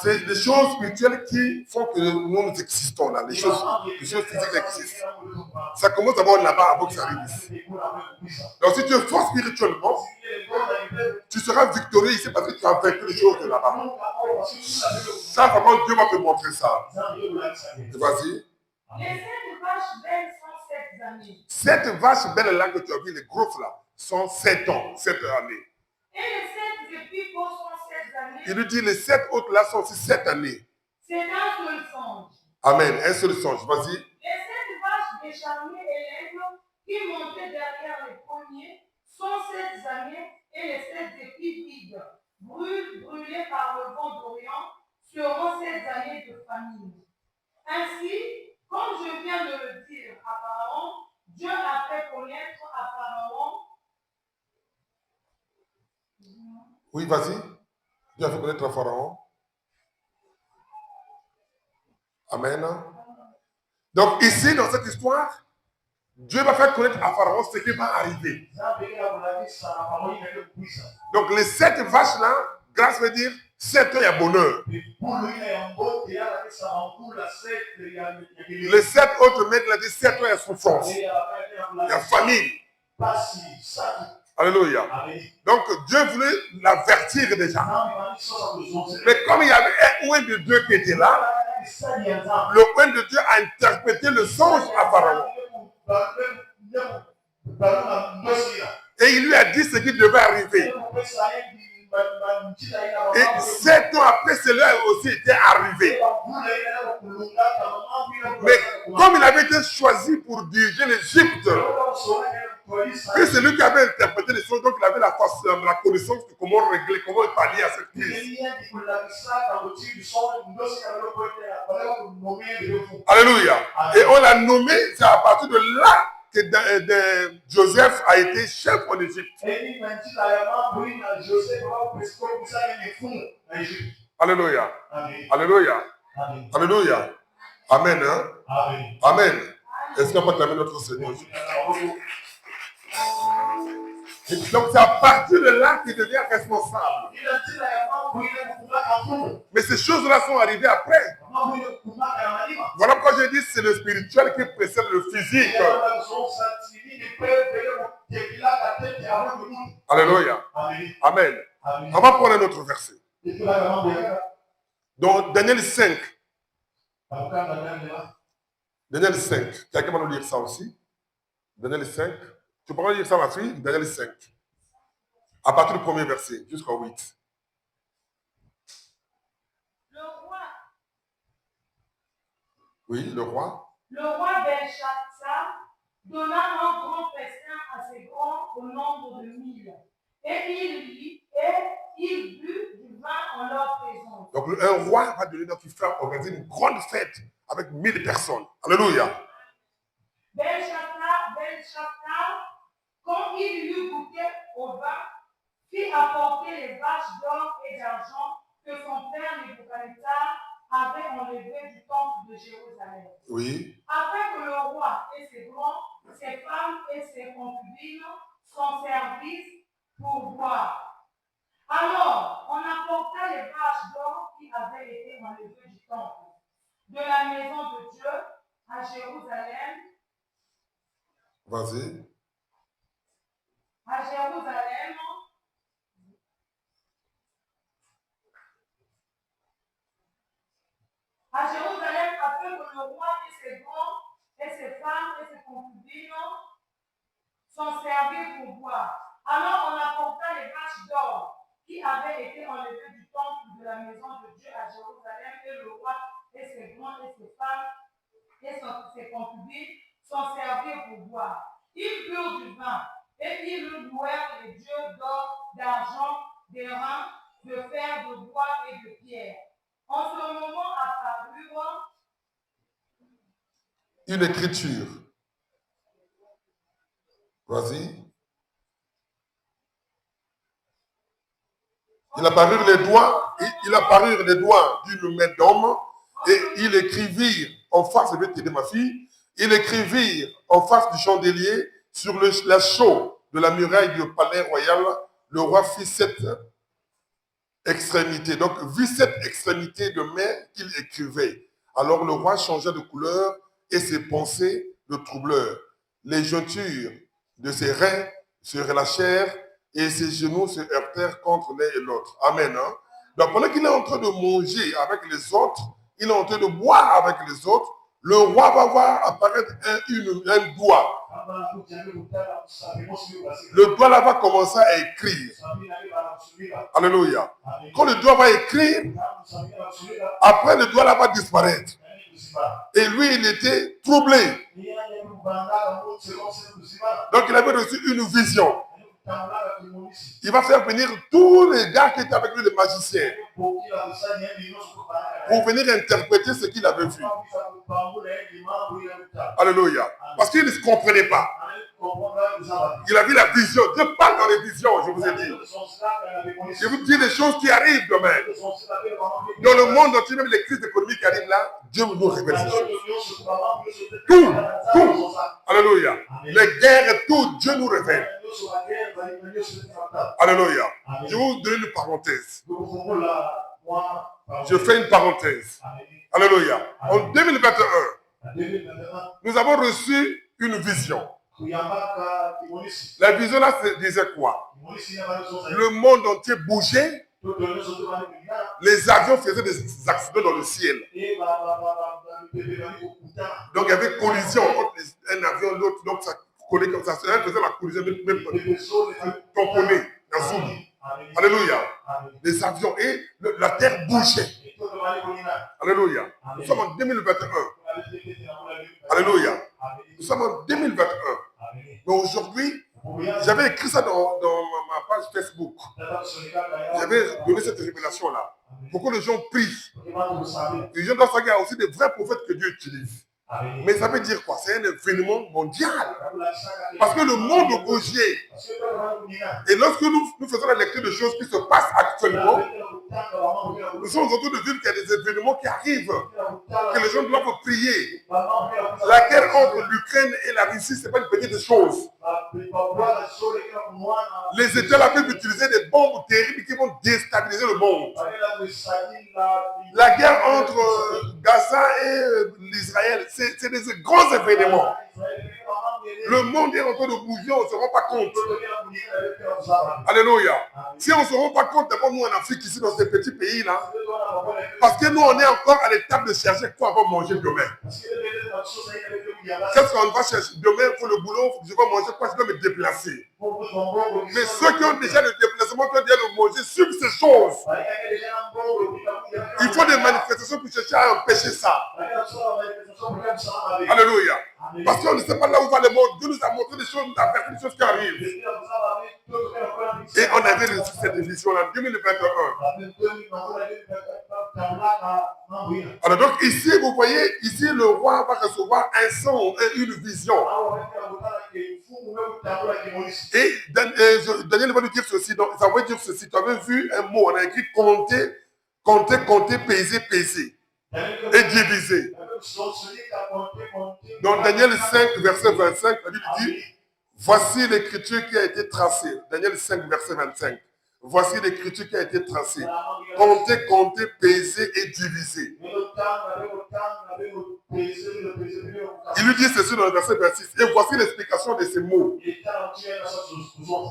C'est les choses spirituelles qui font que nous existons là. Les choses physiques existent. Ça commence d'abord là-bas avant que ça arrive ici. Donc si tu es fort spirituellement, tu seras victorieux ici parce que tu as vaincu les choses de là-bas. Ça, vraiment, Dieu va te montrer ça. Vas-y. Les 7 vaches belles sont 7 années. 7 vaches belles là que tu as vues, les grosses là, sont 7 ans, 7 années. Et les 7 épis beaux sont 7 années. Il nous dit les 7 autres là sont aussi 7 années. C'est un seul songe. Amen, un seul songe, vas-y. Les 7 vaches décharnées et laides qui montaient derrière les premiers sont 7 années et les 7 épis vides, brûlés par le vent d'Orient, seront 7 années de famine. Ainsi, comme je viens de le dire à Pharaon, Dieu a fait connaître à Pharaon. Oui, vas-y. Dieu a fait connaître à Pharaon. Amen. Donc ici, dans cette histoire, Dieu va faire connaître à Pharaon ce qui va arriver. Donc les 7 vaches là, grâce veut dire 7 ans, il y a bonheur. Les 7 autres mecs là disent 7 ans, il y a souffrance. Il y a famine. Alléluia. Donc Dieu voulait l'avertir déjà. Mais comme il y avait un oint de Dieu qui était là, le oint de Dieu a interprété le songe à Pharaon. Et il lui a dit ce qui devait arriver. Et 7 ans après, cela aussi était arrivé. Mais comme il avait été choisi pour diriger l'Égypte, et c'est lui qui avait interprété les choses, donc il avait la connaissance de comment régler, comment pallier à cette crise. Alléluia. Et on l'a nommé, c'est à partir de là que Joseph a été chef en Égypte. Alléluia. Alléluia. Alléluia. Amen. Hein? Amen. Est-ce qu'on peut terminer notre Seigneur? Donc c'est à partir de là qu'il devient responsable. Mais ces choses-là sont arrivées après. Voilà pourquoi j'ai dit c'est le spirituel qui précède le physique. Alléluia. Amen. On va prendre un autre verset. Donc Daniel 5. Daniel 5. Quelqu'un va nous lire ça aussi? Daniel 5. Tu peux lire ça, ma fille? Daniel 5. À partir du premier verset jusqu'au 8. Le roi. Oui, le roi. Le roi Belshazzar donna un grand festin à ses grands au nombre de 1000. Et il but du vin en leur présence. Donc un roi va donner notre frère organiser une grande fête avec 1000 personnes. Alléluia. Belshazzar, quand il eut goûté au vin, fit apporter les vaches d'or et d'argent que son père Nebuchadnezzar avait enlevées du temple de Jérusalem. Oui. Après que le roi et ses grands, ses femmes et ses concubines s'en servissent pour boire. Alors, on apporta les vaches d'or qui avaient été enlevées du temple, de la maison de Dieu à Jérusalem, Vas-y. À Jérusalem, afin que le roi et ses grands, et ses femmes, et ses concubines s'en servirent pour boire. Alors on apporta les vaches d'or qui avaient été enlevées du temple de la maison de Dieu à Jérusalem, et le roi et ses grands, et ses femmes, et ses concubines s'en servirent pour boire. Ils burent du vin, et ils louèrent les dieux d'or, d'argent, d'airain, de fer, de bois et de pierre. En ce moment apparut une écriture. Vas-y. Il apparut les doigts d'une main d'homme et il écrivit en face, je vais t'aider ma fille, il écrivit en face du chandelier sur la chaux de la muraille du palais royal. Le roi fit cette extrémité. Donc, vu cette extrémité de main qu'il écrivait, alors le roi changea de couleur et ses pensées le troublèrent. Les jointures de ses reins se relâchèrent et ses genoux se heurtèrent contre l'un et l'autre. Amen. Hein? Donc, pendant qu'il est en train de manger avec les autres, il est en train de boire avec les autres, le roi va voir apparaître un doigt. Le doigt là va commencer à écrire. Alléluia. Quand le doigt va écrire, après le doigt là va disparaître. Et lui, il était troublé. Donc, il avait reçu une vision. Il va faire venir tous les gars qui étaient avec lui, les magiciens, pour venir interpréter ce qu'il avait vu. Alléluia. Parce qu'il ne se comprenait pas. Il a vu la vision. Dieu parle dans les visions, je vous ai dit. Je vous dis les choses qui arrivent demain. Dans le monde entier, même les crises économiques qui arrivent là, Dieu nous révèle ces choses. Tout. Alléluia. Les guerres, tout, Dieu nous révèle. Alléluia. Je vais vous donner une parenthèse. Je fais une parenthèse. Alléluia. En 2021, nous avons reçu une vision. La vision là disait quoi? Le monde entier bougeait. Les avions faisaient des accidents dans le ciel. Donc il y avait collision entre un avion et l'autre. Donc ça collait comme ça. Ça faisait la collision même tamponné. Alléluia. Les avions et la terre bougeait. Alléluia. Nous sommes en 2021. Alléluia. Nous sommes en 2021. Mais aujourd'hui, j'avais écrit ça dans ma page Facebook. J'avais donné cette révélation-là. Pourquoi les gens prient? Les gens doivent savoir qu'il y a aussi des vrais prophètes que Dieu utilise. Mais ça veut dire quoi? C'est un événement mondial. Parce que le monde bougeait. Et lorsque nous faisons la lecture de choses qui se passent actuellement, nous sommes en train de dire qu'il y a des événements qui arrivent, que les gens doivent prier. La guerre entre l'Ukraine et la Russie, ce n'est pas une petite chose. Les États peuvent utiliser des bombes terribles qui vont déstabiliser le monde. La guerre entre Gaza et l'Israël, c'est des grands événements. Le monde est en train de bouger, on ne se rend pas compte. Alléluia. Si on ne se rend pas compte, d'abord nous en Afrique, ici dans ces petits pays-là, parce que nous on est encore à l'étape de chercher quoi on va manger demain. Qu'est-ce qu'on va chercher demain pour le boulot? Je vais manger quoi? Je vais me déplacer. Mais ceux qui ont déjà le déplacement, qui ont déjà le manger, suivent ces choses. Il faut des manifestations pour chercher à empêcher ça. Alléluia. Parce qu'on ne sait pas là où va le monde. Dieu nous a montré des choses, nous a fait des choses qui arrivent. Et on avait reçu cette vision-là en 2021. Alors donc ici, vous voyez, ici le roi va recevoir un son et une vision. Et Daniel va nous dire ceci, donc, ça veut dire ceci, tu avais vu un mot, on a écrit compter, compter, compter, peser, peser. Et diviser. Dans Daniel 5, verset 25, la Bible dit, voici l'écriture qui a été tracée. Daniel 5, verset 25. Voici l'écriture qui a été tracée. Compter, compter, peser et diviser. Il lui dit ceci dans le verset 26. Et voici l'explication de ces mots.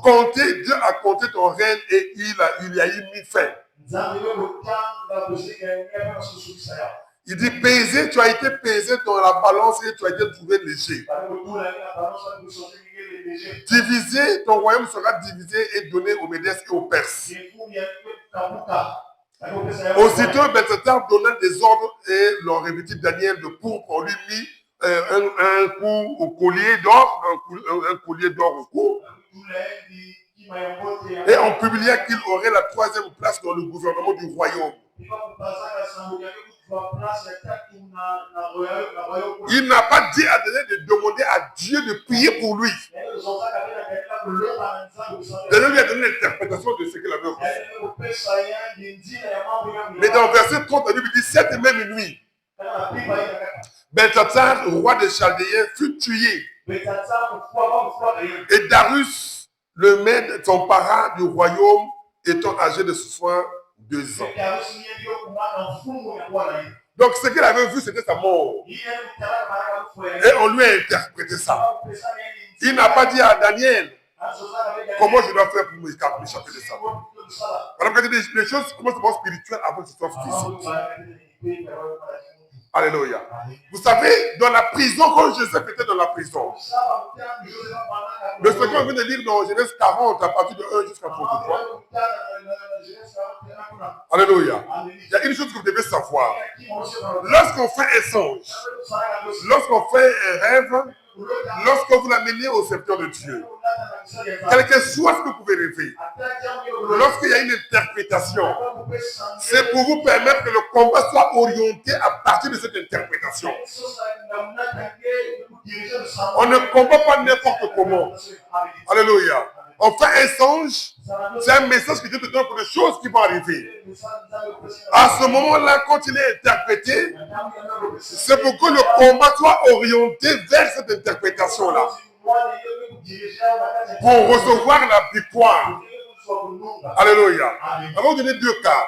Comptez, Dieu a compté ton règne et il y a eu mis fin. Il dit pesé, tu as été pesé dans la balance et tu as été trouvé léger. Divisé, ton royaume sera divisé et donné aux Médès et aux Perses. Aussitôt, Belshazzar donna des ordres et leur revêtit Daniel de pourpre. On lui mit un coup au collier d'or, un collier d'or au cou. Et on publia qu'il aurait la 3e place dans le gouvernement du royaume. Il n'a pas dit à Daniel de demander à Dieu de prier pour lui. Daniel lui a donné l'interprétation de ce qu'il avait reçu. Mais dans le verset 30, la Bible dit cette même nuit, Belshazzar, roi des Chaldéens, fut tué. Et Darius, le Mède, son parent du royaume, étant âgé de 62 ans. Donc ce qu'il avait vu, c'était sa mort. Et on lui a interprété ça. Il n'a pas dit à Daniel comment je dois faire pour m'échapper de ça. Alors, les choses commencent d'abord spirituelles avant que ce soit physique. Alléluia. Vous savez, dans la prison, quand Joseph était dans la prison, le second vient de lire dans Genèse 40, à partir de 1 jusqu'à 33. Alléluia. Il y a une chose que vous devez savoir. Lorsqu'on fait un songe, lorsqu'on fait un rêve, lorsque vous l'amenez au serviteur de Dieu, quel que soit ce que vous pouvez rêver, lorsqu'il y a une interprétation, c'est pour vous permettre que le combat soit orienté à partir de cette interprétation. On ne combat pas n'importe comment. Alléluia. On fait un songe, c'est un message que Dieu te donne pour des choses qui vont arriver. À ce moment-là, quand il est interprété, c'est pour que le combat soit orienté vers cette interprétation-là. Pour recevoir la victoire. Alléluia. On va vous donner 2 cas.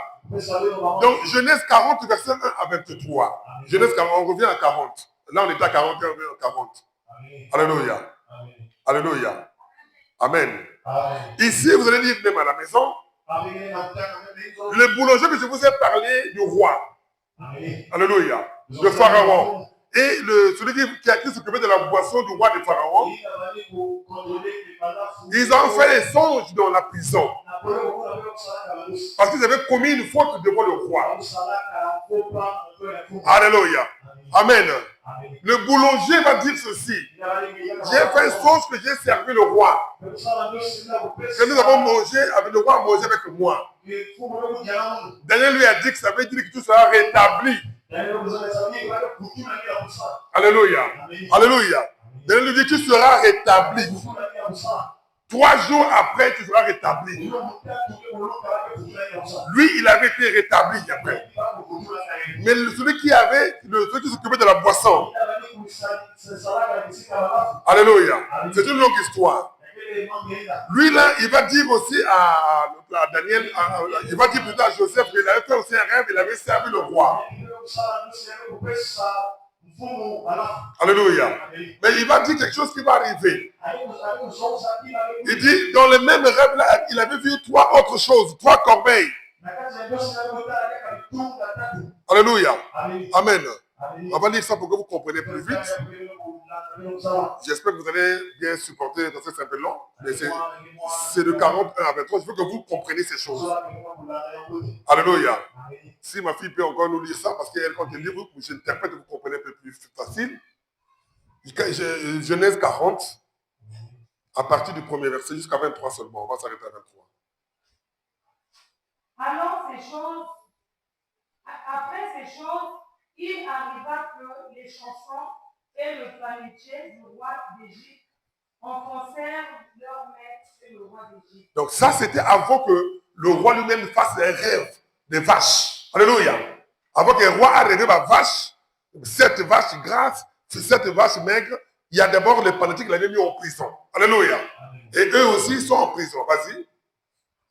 Donc, Genèse 40, verset 1 à 23. Genèse 40, on revient à 40. Là, on est à 40, on revient à 40. Alléluia. Alléluia. Amen. Ici, vous allez lire même à la maison. Le boulanger que je vous ai parlé du roi. Alléluia. Le pharaon. Et celui qui s'occupait de la boisson du roi de Pharaon. Ils ont fait les songes dans la prison. Parce qu'ils avaient commis une faute devant le roi. Alléluia. Amen. Le boulanger va dire ceci. J'ai fait un songe que j'ai servi le roi. Que nous avons mangé, avec le roi a mangé avec moi. Daniel lui a dit que ça veut dire que tout sera rétabli. Alléluia. Alléluia. Daniel lui dit que tu seras rétabli. 3 jours après, tu seras rétabli. Lui, il avait été rétabli après. Mais celui qui s'occupait de la boisson. Alléluia. C'est une longue histoire. Lui, là, il va dire aussi à Daniel, il va dire plutôt à Joseph qu'il avait fait aussi un rêve, il avait servi le roi. Alléluia. Mais il va dire quelque chose qui va arriver. Il dit, dans le même rêve là, il avait vu 3 autres choses, 3 corbeilles. Alléluia. Amen. On va lire ça pour que vous compreniez plus vite. J'espère que vous allez bien supporter, parce que c'est un peu long, mais c'est de 41 à 23. Je veux que vous compreniez ces choses. Alléluia. Si ma fille peut encore nous lire ça, parce qu'elle, quand elle lit, j'interprète, vous comprenez un peu plus facile. Genèse 40, à partir du premier verset jusqu'à 23 seulement. On va s'arrêter à 23. Alors, après ces choses, il arriva que les chansons et le panetier du roi d'Égypte enfoncèrent leur maître et le roi d'Égypte. Donc ça, c'était avant que le roi lui-même fasse un rêve des vaches. Alléluia. Avant qu'un roi ait rêvé ma vache, 7 vaches grasses, 7 vaches maigres, il y a d'abord les panetiers qui l'avaient mis en prison. Alléluia. Et eux aussi sont en prison. Vas-y.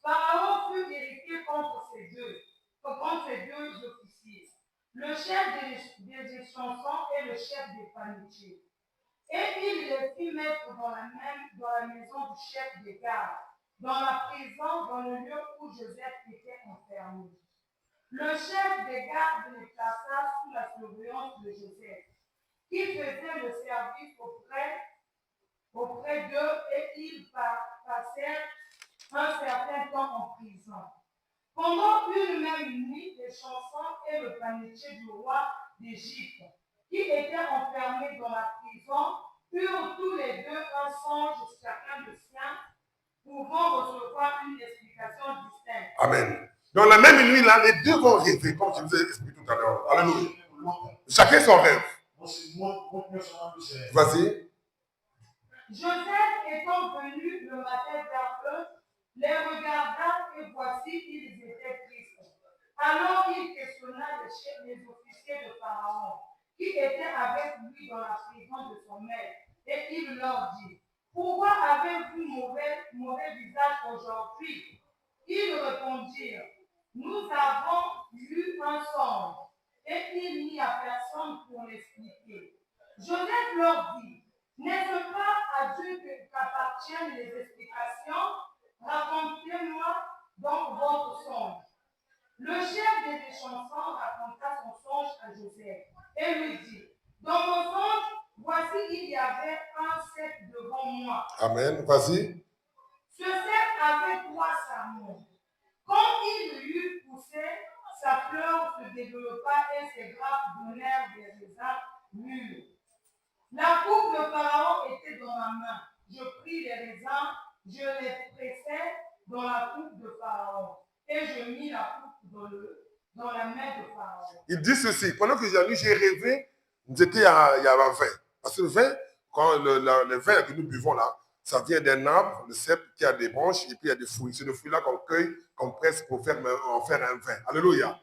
Pharaon fut irrité contre ces deux officiers. le chef des échansons et le chef des panetiers. Et il les fit mettre dans la maison du chef des gardes, dans la prison, dans le lieu où Joseph était enfermé. Le chef des gardes les plaça sous la surveillance de Joseph, qui faisait le service auprès d'eux, et ils passèrent un certain temps en prison. Pendant une même nuit, les chansons et le panetier du roi d'Égypte, qui étaient enfermés dans la prison, eurent tous les deux un songe, chacun le sien, pouvant recevoir une explication distincte. Amen. Dans la même nuit là, les deux vont rêver, comme je vous ai expliqué tout à l'heure. Alléluia. Chacun son rêve. Vas-y. Joseph étant venu le matin vers eux, les regarda et voici ils étaient tristes. Alors il questionna les officiers de Pharaon, qui étaient avec lui dans la prison de son maître, et il leur dit, pourquoi avez-vous mauvais visage aujourd'hui? Ils répondirent, nous avons eu un songe, et il n'y a personne pour l'expliquer. Joseph leur dit, n'est-ce pas à Dieu qu'appartiennent les explications? Racontez-moi donc votre songe. Le chef des échansons raconta son songe à Joseph et lui dit, dans mon songe, voici il y avait un cep devant moi. Amen. Vas-y. Ce cep avait 3 sermons. Quand il eut poussé, sa fleur se développa et ses grappes donnèrent des raisins mûrs. La coupe de Pharaon était dans ma main. Je pris les raisins, je les pressai dans la coupe de Pharaon et je mis la coupe dans la main de Pharaon. Il dit ceci, pendant que j'ai rêvé, il y a un vin. Parce que le vin, quand le vin que nous buvons là, ça vient d'un arbre, le cèpe qui a des branches et puis il y a des fruits. C'est le fruit là qu'on cueille, qu'on presse pour en faire un vin. Alléluia.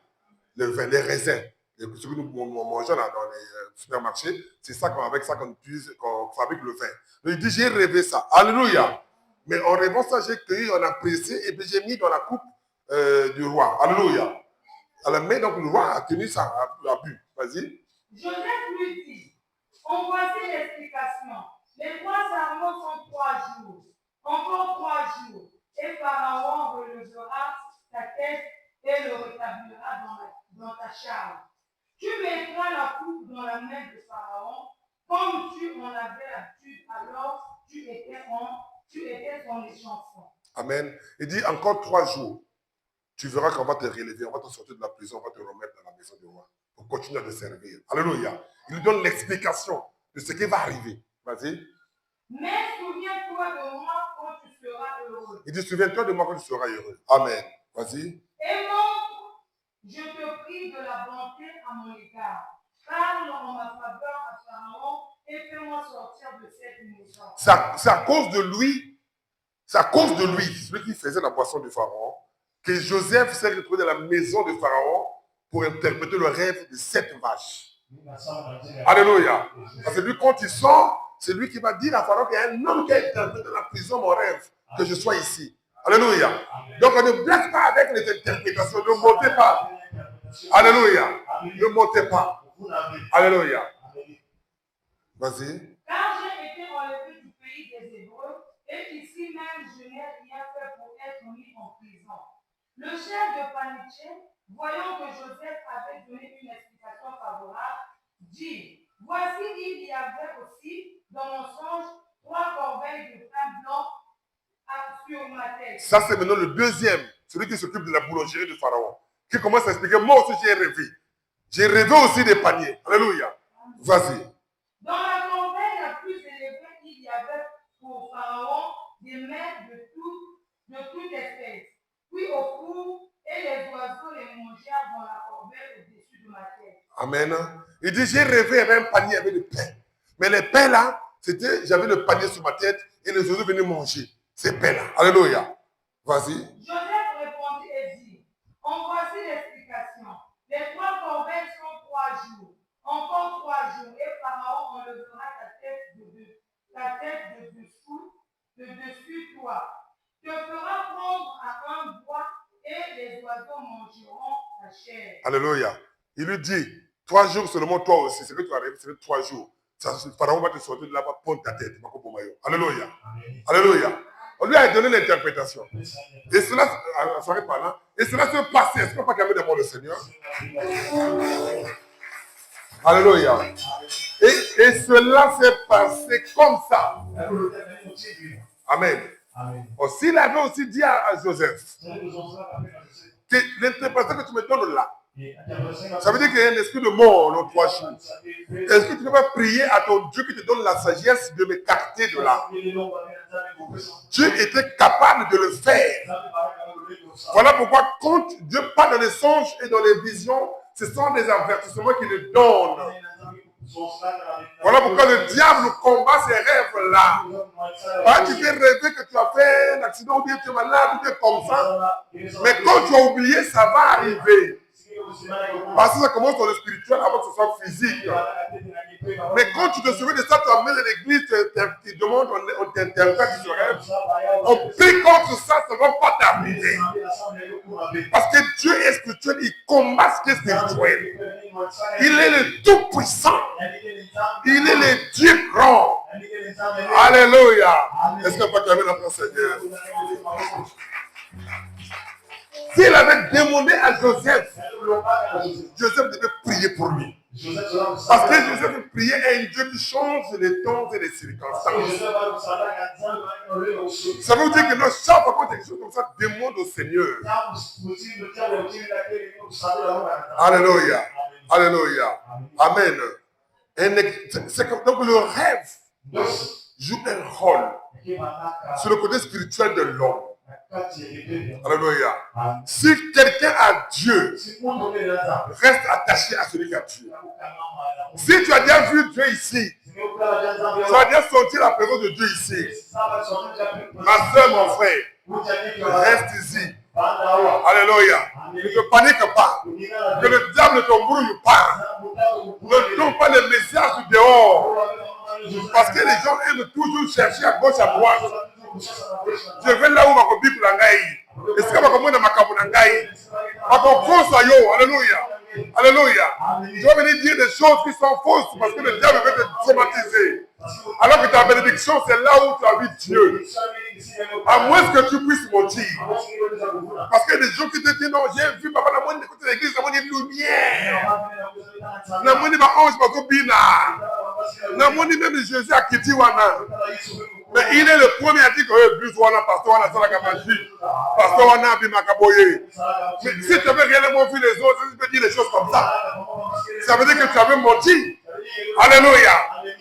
Le vin, les raisins. Ce que nous mangeons là dans les supermarchés, c'est ça avec ça qu'on fabrique le vin. Donc il dit, j'ai rêvé ça. Alléluia. Mais en rêvant ça, j'ai cueilli, on a pressé et puis j'ai mis dans la coupe du roi. Alléluia. Alors, mais donc le roi a tenu ça, a bu. Vas-y. Joseph lui dit, en voici l'explication. Les 3 sermons sont 3 jours. Encore 3 jours. Et Pharaon relevera ta tête et le rétablira dans ta charge. Tu mettras la coupe dans la main de Pharaon, comme tu en avais l'habitude, alors tu étais son échanson. Amen. Il dit encore 3 jours. Tu verras qu'on va te relever, on va te sortir de la prison, on va te remettre dans la maison du roi pour continuer à te servir. Alléluia. Il lui donne l'explication de ce qui va arriver. Vas-y. Mais souviens-toi de moi quand tu seras heureux. Il dit, souviens-toi de moi quand tu seras heureux. Amen. Vas-y. Et montre, je te prie de la bonté à mon égard. Parle en ma faveur à Pharaon et fais-moi sortir de cette maison. C'est à cause de lui, celui qui faisait la boisson du Pharaon, que Joseph s'est retrouvé dans la maison de Pharaon pour interpréter le rêve de 7 vaches. Alléluia. Parce que lui, quand il sort, c'est lui qui va dire à Pharaon qu'il y a un homme qui a interprété dans la prison mon rêve, que je sois ici. Alléluia. Donc on ne blague pas avec les interprétations, ne montez pas. Alléluia. Ne montez pas. Alléluia. Vas-y. Car j'ai été enlevé du pays des Hébreux, et ici même je n'ai rien fait pour être mis en prison. Le chef de panetier, voyant que Joseph avait donné une explication favorable, dit, voici il y avait aussi dans mon songe 3 corbeilles de pain blanc sur ma tête. Ça c'est maintenant le deuxième, celui qui s'occupe de la boulangerie de Pharaon, qui commence à expliquer, moi aussi j'ai rêvé. J'ai rêvé aussi des paniers. Alléluia. Vas-y. Dans la corbeille la plus élevée, il y avait pour Pharaon des mets de toute espèce. Puis au four, et les oiseaux les mangèrent dans la corbeille au-dessus de ma tête. Amen. Il dit, j'ai rêvé avec un panier avec des pains. Mais les pains là, j'avais le panier sur ma tête et les oiseaux venaient manger ces pains là. Alléluia. Vas-y. Joseph répondit et dit, en voici l'explication. Les 3 corbeilles sont 3 jours. Encore 3 jours, et Pharaon enlèvera ta tête de dessus toi. Te fera prendre à un bois et les oiseaux mangeront ta chair. Alléluia. Il lui dit, 3 jours seulement, toi aussi, c'est que tu arrives, c'est 3 jours. Pharaon va te sortir de là, va prendre ta tête. Alléluia. Alléluia. On lui a donné l'interprétation. Et cela, et cela s'est passé. Est-ce qu'on peut pas calmer devant le Seigneur? Alléluia. Et cela s'est passé comme ça. Amen. Aussi, il avait aussi dit à Joseph que l'interprétation que tu me donnes là, ça veut dire qu'il y a un esprit de mort dans 3 jours. Est-ce que tu ne peux pas prier à ton Dieu qui te donne la sagesse de m'écarter de là? Dieu était capable de le faire. Voilà pourquoi quand Dieu parle dans les songes et dans les visions, ce sont des avertissements qu'il nous donne. Voilà pourquoi le diable combat ces rêves-là. Tu peux rêver que tu as fait un accident, ou bien tu es malade, ou bien comme ça. Mais quand tu as oublié, ça va arriver. Parce que ça commence dans le spirituel avant que ce soit physique. Mais quand tu te souviens de ça, tu amènes à l'église, tu demandes, on t'interprète ce rêve. On prie contre ça, ça ne va pas t'arriver. Parce que Dieu est spirituel, il combat ce qui est spirituel. Il est le tout-puissant. Il est le Dieu grand. Alléluia. Est-ce qu'on peut terminer notre Seigneur? S'il avait demandé à Joseph, Joseph devait prier pour lui. Parce que Joseph priait à un Dieu qui change les temps et les circonstances. Ça veut dire que non, chaque fois qu'on fait quelque chose comme ça, demande au Seigneur. Alléluia. Alléluia. Amen. C'est comme donc le rêve joue un rôle sur le côté spirituel de l'homme. Alléluia. Si quelqu'un a Dieu, reste attaché à celui qui a Dieu. Si tu as déjà vu Dieu ici, tu as déjà senti la présence de Dieu ici, ma soeur, mon frère, reste ici. Alléluia. Ne te panique pas. Que le diable ne t'embrouille pas. Ne tombe pas les messages du dehors. Parce que les gens aiment toujours chercher à gauche, à droite. Je vais là où ma copie pour la gaï. Et c'est comme moi dans ma cabouna gaï. Alléluia. Alléluia. Je vais venir dire des choses qui sont fausses parce que le diable veut te traumatiser. Alors que ta bénédiction, c'est là où tu as vu Dieu. À moins que tu puisses mentir. Parce que des gens qui te disent non, j'ai vu papa, la moindre écoute l'église, la moindre lumière. La moindre ange, ma copine. La moindre même Jésus a quitté Wana. Mais il est le premier à dire que bus Wana, pasteur Wana, c'est la capacité. Pasteur Wana, Bimakaboye. Mais si tu avais réellement vu les autres, tu peux dire des choses comme ça. Ça veut dire que tu avais menti. Alléluia.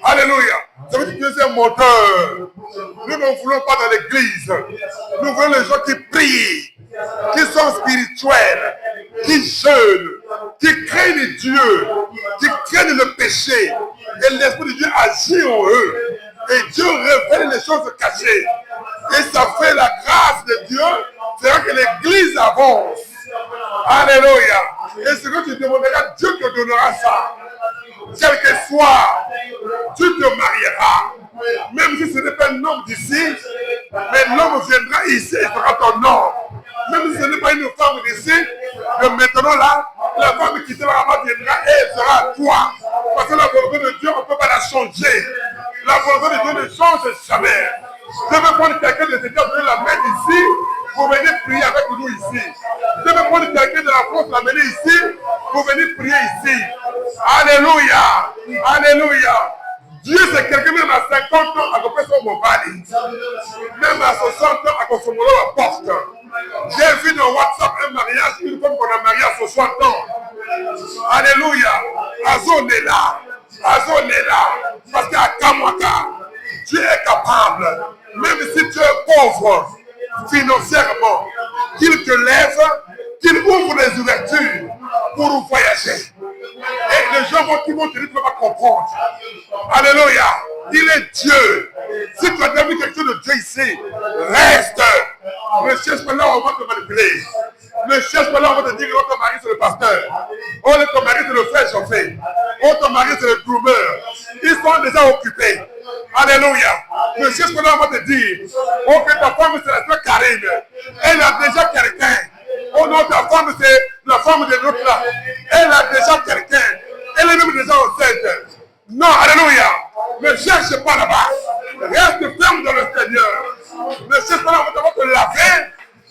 Alléluia. Ça veut dire que tu es un menteur. Nous ne voulons pas dans l'église. Nous voulons les gens qui prient, qui sont spirituels, qui jeûnent, qui craignent Dieu, qui craignent le péché. Et l'Esprit de Dieu agit en eux. Et Dieu révèle les choses cachées. Et ça fait la grâce de Dieu. C'est là que l'église avance. Alléluia. Et ce que tu demanderas, Dieu te donnera ça. Quel que soit, tu te marieras. Même si ce n'est pas un homme d'ici, mais l'homme viendra ici et sera ton homme. Même si ce n'est pas une femme d'ici, mais maintenant là, la femme qui sera là viendra et elle sera à toi. Parce que la volonté de Dieu, on ne peut pas la changer. La volonté de Dieu ne change jamais. Je vais prendre quelqu'un de ces gens de la mettre ici pour venir prier avec nous ici. Je vais prendre quelqu'un de la France, la mener ici pour venir prier ici. Alléluia. Alléluia. Dieu, c'est quelqu'un même à 50 ans à peu près sur mon pali. Même à 60 ans à consommer la porte. J'ai vu dans WhatsApp un mariage, une femme qu'on a mariée à 60 ans. Alléluia. Azon est là. Azon est là. Parce qu'à Kamwaka, Dieu est capable. Même si tu es pauvre financièrement, qu'il te lève, qu'il ouvre les ouvertures pour voyager. Et les gens vont te dire, tu ne peux pas comprendre. Alléluia. Il est Dieu. Si tu as déjà vu quelque chose de Dieu ici, reste. Ne cherche pas là où on va te manipuler. Ne cherche pas là où on va te dire que ton mari c'est le pasteur. Oh, ton mari c'est le frère chauffé. Oh, ton mari c'est le groomeur. Ils sont déjà occupés. Alléluia. Ne cherche pas là où on va te dire, oh, que ta femme c'est la soeur Karine. Elle a déjà quelqu'un. Oh non, ta femme, c'est la femme de l'autre là. Elle a déjà quelqu'un. Elle est même déjà enceinte. Non, alléluia. Ne cherche pas là-bas. Reste ferme dans le Seigneur. Ne cherche pas là-bas te laver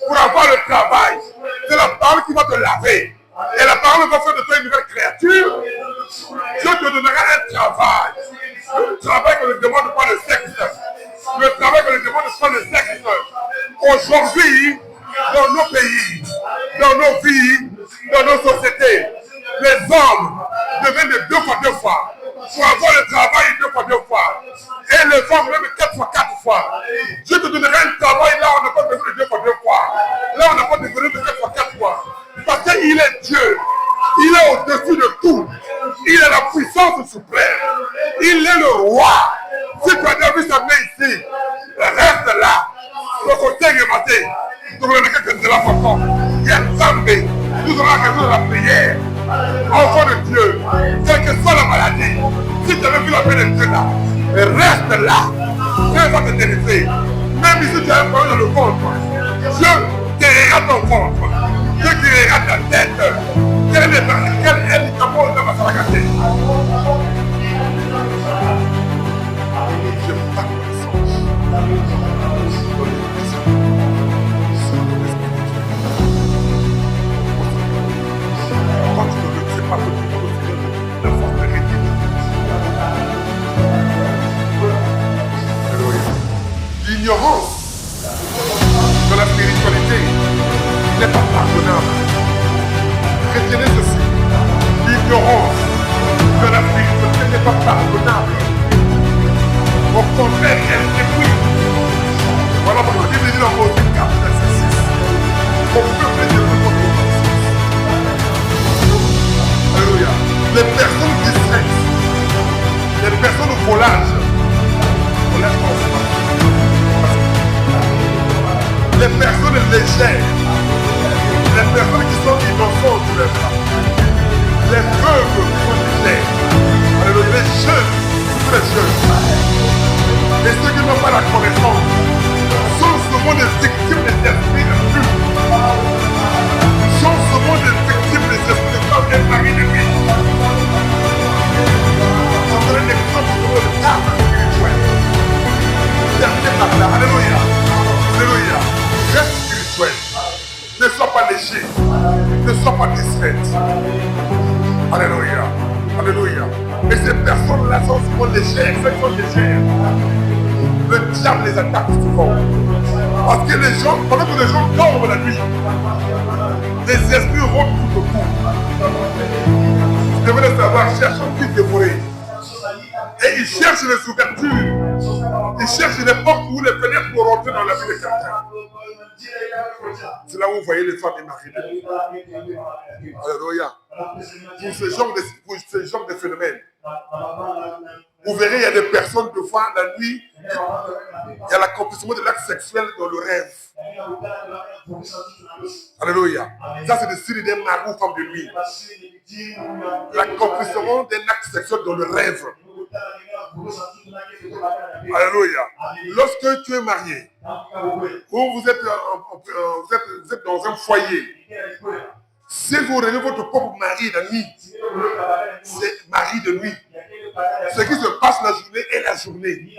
pour avoir le travail. C'est la parole qui va te laver. Et la parole va faire de toi une nouvelle créature. Dieu te donnera un travail. Le travail que ne demande pas le sexe. Le travail que ne demande pas le sexe. Aujourd'hui, dans nos pays, dans nos vies, dans nos sociétés, les hommes deviennent de 2 fois 2 fois. Pour avoir le travail 2 fois 2 fois. Et les femmes même 4 fois 4 fois. Dieu te donnera un travail là où on n'a pas besoin de 2 fois 2 fois. Là on n'a pas besoin de 4 fois 4 fois. Parce qu'il est Dieu. Il est au-dessus de tout. Il est la puissance suprême. Il est le roi. Si tu as déjà vu sa main ici, reste là. Le côté est maté. Nous allons que c'est la façon. Il y a Zambé. Nous allons que la prière. Enfant de Dieu, quelle que soit la maladie, si tu avais vu la paix de Dieu là, reste là. Dieu va te délivrer. Même si tu as un problème dans le ventre, Dieu guérira ton ventre. Dieu guérira ta tête. Quel médicament on va se regarder? Je n'ai pas connaissance. Quand tu ne le sais pas, que tu peux la force de rédimer. L'ignorance de la spiritualité n'est pas pardonnable. Retiens ceci. L'ignorance de la spiritualité n'est pas pardonnable. Au contraire, elle détruit. Voilà pourquoi Dieu dit dans Osée 4, verset 6. Mon peuple est détruit contre vous. Alléluia. Les personnes distraites, les personnes au volage, les personnes légères, les personnes qui sont innocentes, les veuves qui sont légères, alléluia, les jeunes, tous les jeunes, et ceux qui n'ont pas la connaissance, sont souvent des victimes des esprits impurs, sont souvent des victimes des esprits comme des maris de vie. Je donne un exemple sur le cadre spirituel. Terminé par là, alléluia, alléluia, reste spirituel, ne sois pas léger, ne sois pas distraite. Alléluia, alléluia. Et ces personnes-là sont souvent légères, celles qui sont légères. Le diable les attaque souvent. Parce que les gens, pendant que les gens dorment la nuit, les esprits rôdent tout autour. Vous devez le savoir, cherchent qui dévorer. Et ils cherchent les ouvertures. Ils cherchent les portes ou les fenêtres pour rentrer dans la vie de quelqu'un. C'est là où vous voyez les femmes et maris. Alléluia. Pour ce genre de phénomène. Vous verrez, il y a des personnes de fois la nuit, il y a l'accomplissement de l'acte sexuel dans le rêve. Alléluia. Ça, c'est le style d'un mari ou femme de nuit. L'accomplissement d'un acte sexuel dans le rêve. Alléluia. Lorsque tu es marié, ou vous êtes dans un foyer, si vous réveillez votre propre mari la nuit, c'est mari de nuit. Ce qui se passe la journée est la journée.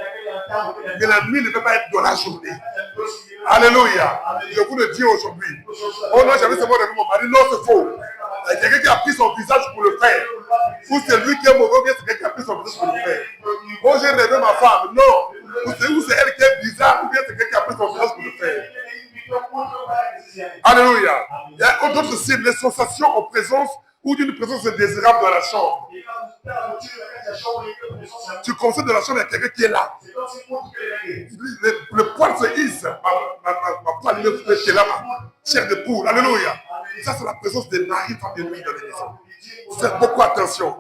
Mais la nuit ne peut pas être dans la journée. Alléluia. Je vous le dis aujourd'hui. Oh non, j'avais seulement réveillé mon mari. Non, c'est faux. Il y a quelqu'un qui a pris son visage pour le faire. Ou c'est lui qui est mauvais, ou bien c'est quelqu'un qui a pris son visage pour le faire. Oh, j'ai réveillé ma femme. Non. Ou c'est elle qui est bizarre, ou bien c'est quelqu'un qui a pris son visage pour le faire. Alléluia. Il y a d'autres signes, les sensations en présence ou d'une présence désirable dans la chambre. Tu constates dans la chambre, il y a quelqu'un qui est là. Le poil se hisse. Ma poil est là, ma chair de poule. Alléluia. Ça, c'est la présence des maris de nuit dans les maisons. Faites beaucoup attention.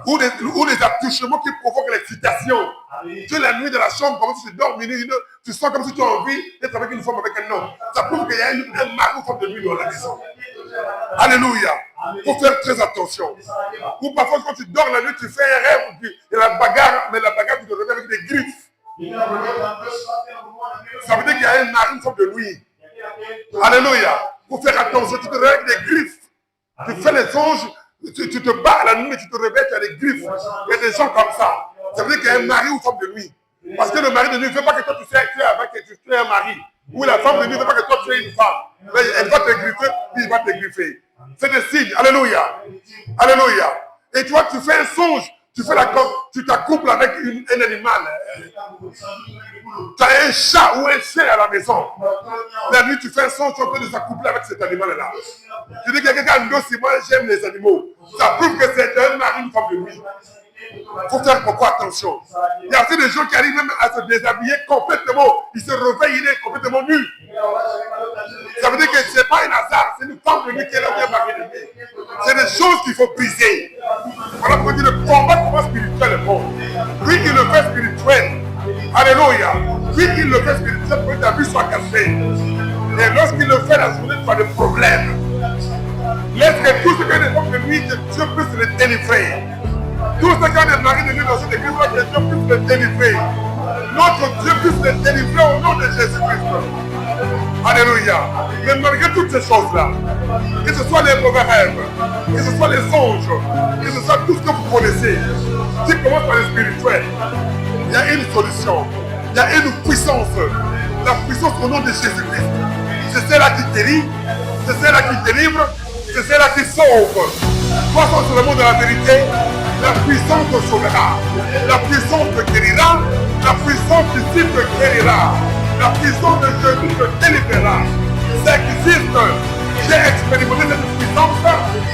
Ou les attouchements qui provoquent l'excitation. Tu es la nuit dans la chambre, comme si tu dors minuit, tu sens comme si tu as envie d'être avec une femme, avec un homme. Ça prouve qu'il y a un mari ou femme de nuit dans la maison. Alléluia. Il faut faire très attention. Ou parfois, quand tu dors la nuit, tu fais un rêve, puis il y a la bagarre, mais la bagarre, tu te réveilles avec des griffes. Ça veut dire qu'il y a un mari, une femme de nuit. Alléluia. faut faire attention, tu te réveilles avec des griffes. Tu fais les songes, tu te bats à la nuit, mais tu te réveilles, tu as des griffes. Il y a des gens comme ça. Ça veut dire qu'il y a un mari ou femme de nuit. Parce que le mari de nuit ne veut pas que toi tu es un mari. Ou la femme de nuit ne veut pas que toi tu es une femme. Mais elle va te griffer, puis il va te griffer. C'est des signes. Alléluia. Alléluia. Et toi, tu fais un songe. Tu t'accouples avec un animal. Tu as un chat ou un chien à la maison. La nuit, tu fais un songe, tu es en train de s'accoupler avec cet animal-là. Tu dis que quelqu'un d'autre, si moi j'aime les animaux. Ça prouve que c'est un mari, une femme de nuit. Il faut faire beaucoup attention. Il y a aussi des gens qui arrivent même à se déshabiller complètement. Ils se réveillent, il est complètement nu. Ça veut dire que ce n'est pas un hasard, c'est une femme de nuit qui est là bien mariée de nuit. C'est des choses qu'il faut briser. Voilà pourquoi le combat commence spirituel est bon. Lui, il le fait spirituel. Alléluia. Lui, il le fait spirituel pour que ta vie soit cachée. Et lorsqu'il le fait la journée, tu as des problèmes. Laisse que tout ce que les hommes de nuit, Dieu puisse les délivrer. Tout ce qu'on est marié de nuit dans cette église, que Dieu puisse les délivrer. Notre Dieu puisse les délivrer au nom de Jésus-Christ. Alléluia. Mais malgré toutes ces choses-là, que ce soit les mauvais rêves, que ce soit les songes, que ce soit tout ce que vous connaissez, qui commence par le spirituel, il y a une solution, il y a une puissance, la puissance au nom de Jésus-Christ. C'est celle-là qui guérit, c'est celle-là qui délivre, c'est celle-là qui sauve. Toi, sur le mot de la vérité, la puissance te sauvera, la puissance te guérira, la puissance ici te guérira, la puissance de Jésus te délivrera. Ça existe, j'ai expérimenté cette puissance,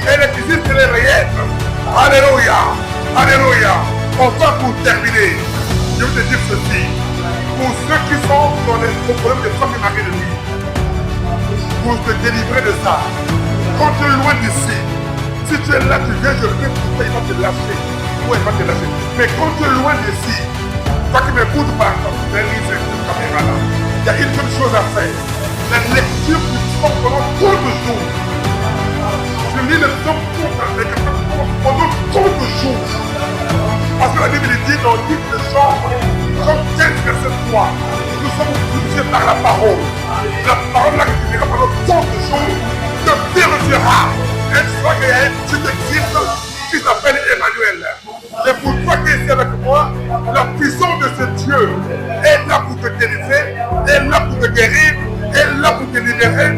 elle existe, elle est réelle. Alléluia, alléluia. Enfin pour terminer, je veux te dire ceci, pour ceux qui sont dans les problèmes de femmes et maris de nuit, pour te délivrer de ça, quand tu es loin d'ici, si tu es là, tu viens, je prie pour toi, il va te lâcher. Ou elle va te lâcher. Mais quand tu es loin d'ici, toi qui m'écoutes par cette caméra là, il y a une seule chose à faire. La lecture du psaume pendant trop de jours. Je lis le psaume pendant trop de jours. Parce que la Bible dit dans le livre de Jean 15, verset 3, nous sommes purifiés par la parole. La parole là que tu diras pendant tant de jours te purifiera. Et tu vois qu'il y a un petit Christ qui s'appelle Emmanuel. Et pour toi qui es ici avec moi, la puissance de ce Dieu est là pour te délivrer, est là pour te guérir, est là pour te libérer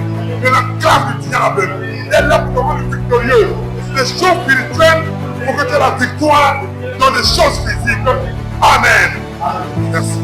de la clave du diable, est là pour te rendre victorieux. Des choses spirituelles pour que tu aies la victoire dans les choses physiques. Amen. Merci.